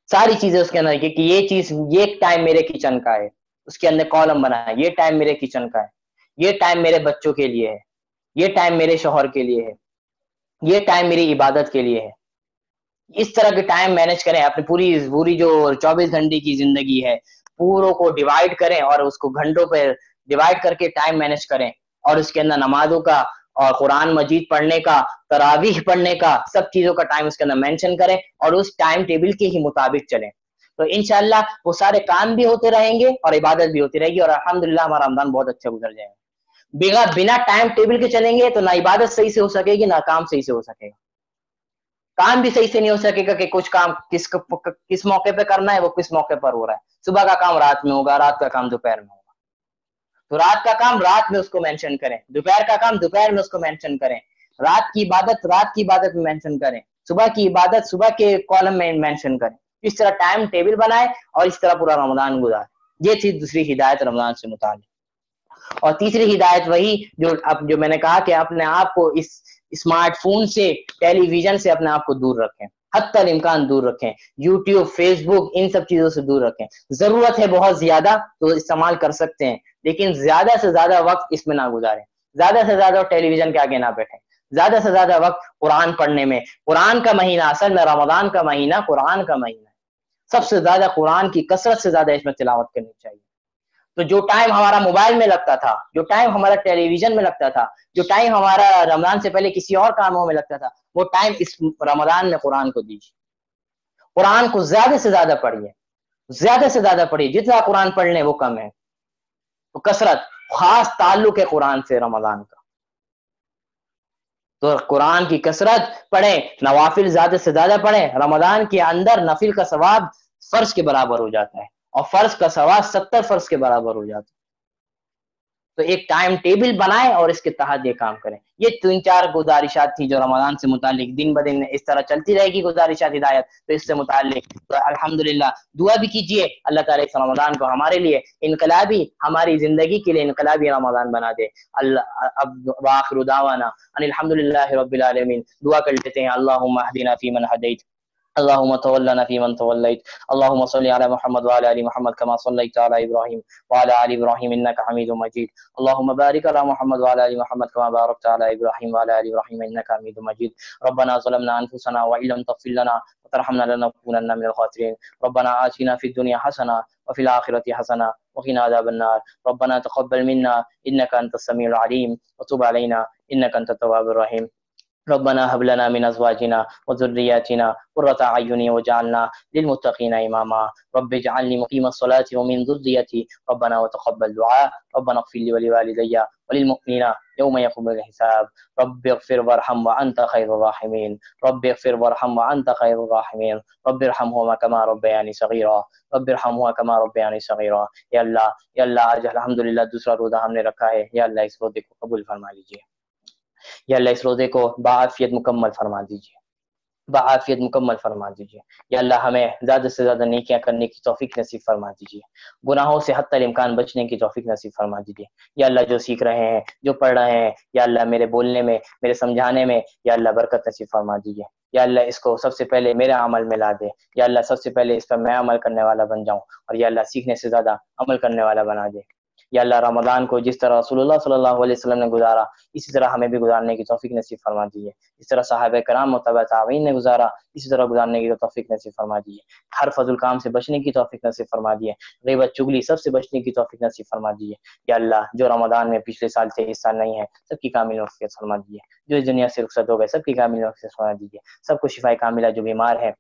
ساری چیزیں اس کے اندر کہ یہ ٹائم میرے کچن کا ہے، اس کے اندر کالم بنائیں، یہ ٹائم میرے کچن کا ہے، یہ ٹائم میرے بچوں کے لیے ہے، یہ ٹائم میرے شوہر کے لیے ہے، یہ ٹائم میری عبادت کے لیے ہے۔ اس طرح کے ٹائم مینج کریں، اپنی پوری جو 24 گھنٹے کی زندگی ہے پوروں کو ڈیوائیڈ کریں اور اس کو گھنٹوں پہ ڈیوائیڈ کر کے ٹائم مینج کریں، اور اس کے اندر نمازوں کا اور قرآن مجید پڑھنے کا، تراویح پڑھنے کا، سب چیزوں کا ٹائم اس کے اندر مینشن کریں اور اس ٹائم ٹیبل کے ہی مطابق چلیں، تو انشاءاللہ وہ سارے کام بھی ہوتے رہیں گے اور عبادت بھی ہوتی رہے گی، اور الحمدللہ ہمارا رمضان بہت اچھا گزر جائے گا۔ بنا ٹائم ٹیبل کے چلیں گے تو نہ عبادت صحیح سے ہو سکے گی، نہ کام صحیح سے ہو سکے گا، کام بھی صحیح سے نہیں ہو سکے گا کہ کچھ کام کس موقع پہ کرنا ہے وہ کس موقع پر ہو رہا ہے، صبح کا کام رات میں ہوگا، رات کا کام دوپہر میں ہوگا، تو رات کا کام رات میں اس کو مینشن کریں، دوپہر کا کام دوپہر میں اس کو مینشن کریں، رات کی عبادت میں مینشن کریں، صبح کی عبادت صبح کے کالم میں مینشن کریں، اس طرح ٹائم ٹیبل بنائیں اور اس طرح پورا رمضان گزاریں۔ یہ تھی دوسری ہدایت رمضان سے متعلق۔ اور تیسری ہدایت وہی جو میں نے کہا کہ اپنے آپ کو اس اسمارٹ فون سے، ٹیلی ویژن سے اپنے آپ کو دور رکھیں، حتی الامکان دور رکھیں، یوٹیوب، فیس بک، ان سب چیزوں سے دور رکھیں۔ ضرورت ہے بہت زیادہ تو استعمال کر سکتے ہیں، لیکن زیادہ سے زیادہ وقت اس میں نہ گزاریں، زیادہ سے زیادہ ٹیلی ویژن کے آگے نہ بیٹھیں، زیادہ سے زیادہ وقت قرآن پڑھنے میں۔ قرآن کا مہینہ، اصل میں رمضان کا مہینہ قرآن کا مہینہ ہے، سب سے زیادہ قرآن کی کثرت سے زیادہ اس میں تلاوت کرنی چاہیے۔ تو جو ٹائم ہمارا موبائل میں لگتا تھا، جو ٹائم ہمارا ٹیلی ویژن میں لگتا تھا، جو ٹائم ہمارا رمضان سے پہلے کسی اور کاموں میں لگتا تھا، وہ ٹائم اس رمضان میں قرآن کو دیجیے۔ قرآن کو زیادہ سے زیادہ پڑھیے، زیادہ سے زیادہ پڑھیے، جتنا قرآن پڑھ لیں وہ کم ہے۔ تو کثرت، خاص تعلق ہے قرآن سے رمضان کا، تو قرآن کی کثرت پڑھیں، نوافل زیادہ سے زیادہ پڑھیں۔ رمضان کے اندر نفل کا ثواب فرض کے برابر ہو جاتا ہے، اور فرض کا ثواب 70 فرض کے برابر ہو جاتا ہے۔ تو ایک ٹائم ٹیبل بنائیں اور اس کے تحت یہ کام کریں۔ یہ 3-4 گزارشات تھی جو رمضان سے متعلق، دن بدن اس طرح چلتی رہے گی گزارشات ہدایت تو اس سے متعلق۔ تو الحمدللہ دعا بھی کیجئے اللہ تعالیٰ اس رمضان کو ہمارے لیے انقلابی، ہماری زندگی کے لیے انقلابی رمضان بنا دے۔ اب وآخر دعوانا ان الحمدللہ رب العالمین۔ دعا کر لیتے ہیں، اللہم اہدنا فیمن ہدیت، اللهم تولنا فيمن توليت، اللهم صل على محمد وعلى ال محمد كما صليت على ابراهيم وعلى ال ابراهيم انك حميد مجيد، اللهم بارك على محمد وعلى ال محمد كما باركت على ابراهيم وعلى ال ابراهيم انك حميد مجيد، ربنا ظلمنا انفسنا وان لم تغفر لنا وترحمنا لنكونن من الخاسرين، ربنا آتنا في الدنيا حسنه وفي الاخره حسنه وقنا عذاب النار، ربنا تقبل منا انك انت السميع العليم وتب علينا انك انت التواب الرحيم، ربنا هب لنا من ازواجنا وذرياتنا قرة اعين واجعلنا للمتقين اماما، رب اجعلني مقيم الصلاة ومن ذريتي، ربنا وتقبل دعاء، ربنا اغفر لي ولوالدي وللمؤمنين يوم يقوم الحساب، رب اغفر وارحم وانت خير الراحمين، رب اغفر وارحم وانت خير الراحمين، رب ارحمهما كما ربياني صغيرا، رب ارحمهما كما ربياني صغيرا۔ یا اللہ آج الحمدللہ دوسرا روزہ ہم نے رکھا ہے، یا اللہ اس روزے کو قبول فرما لیجیے، یا اللہ اس روزے کو بعافیت مکمل فرما دیجیے، بعافیت مکمل فرما دیجیے، یا اللہ ہمیں زیادہ سے زیادہ نیکیاں کرنے کی توفیق نصیب فرما دیجیے، گناہوں سے حتی الامکان بچنے کی توفیق نصیب فرما دیجیے، یا اللہ جو سیکھ رہے ہیں، جو پڑھ رہے ہیں، یا اللہ میرے بولنے میں، میرے سمجھانے میں یا اللہ برکت نصیب فرما دیجیے، یا اللہ اس کو سب سے پہلے میرے عمل میں لا دے، یا اللہ سب سے پہلے اس پر میں عمل کرنے والا بن جاؤں، اور یا اللہ سیکھنے سے زیادہ عمل کرنے والا بنا دے، یا اللہ رمضان کو جس طرح رسول اللہ صلی اللہ علیہ وسلم نے گزارا اسی طرح ہمیں بھی گزارنے کی توفیق نصیب فرما دیجیے، اس طرح صحابہ کرام و تبع تابعین نے گزارا اسی طرح گزارنے کی توفیق نصیب فرما دیجیے، ہر فضل کام سے بچنے کی توفیق نصیب فرما دیے، غیبت چگلی سب سے بچنے کی توفیق نصیب فرما دیے، یا اللہ جو رمضان میں پچھلے سال تھے اس سال نہیں ہے سب کی کامل مغفرت فرما دیجیے، جو اس دنیا سے رخصت ہو گئے سب کی کامل مغفرت فرما دیجیے، سب کو شفا کاملہ، جو بیمار ہے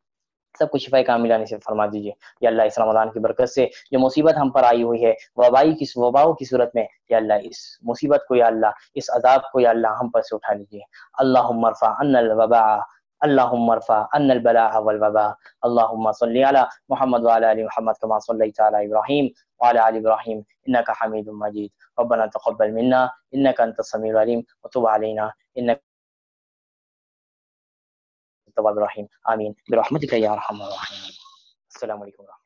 سب کو شفا کاملہ نصیب فرما دیجیے، یا اللہ اس رمضان کی برکت سے جو مصیبت ہم پر آئی ہوئی ہے وباؤں کی صورت میں، یا اللہ اس مصیبت کو، یا اللہ اس عذاب کو، یا اللہ ہم پر سے اٹھا لیجیے، اللہم ارفع عنا الوباء، اللہم ارفع عنا البلاء والوباء، اللہم صلی علی محمد وعلی ال محمد کما صلیت علی ابراہیم وعلی ال ابراہیم انک حمید مجید، ربنا تقبل منا انک انت السمیع العلیم وتب علینا انک التواب الرحیم، آمین برحمتک یا ارحم الراحمین۔ السلام علیکم ورحمۃ اللہ۔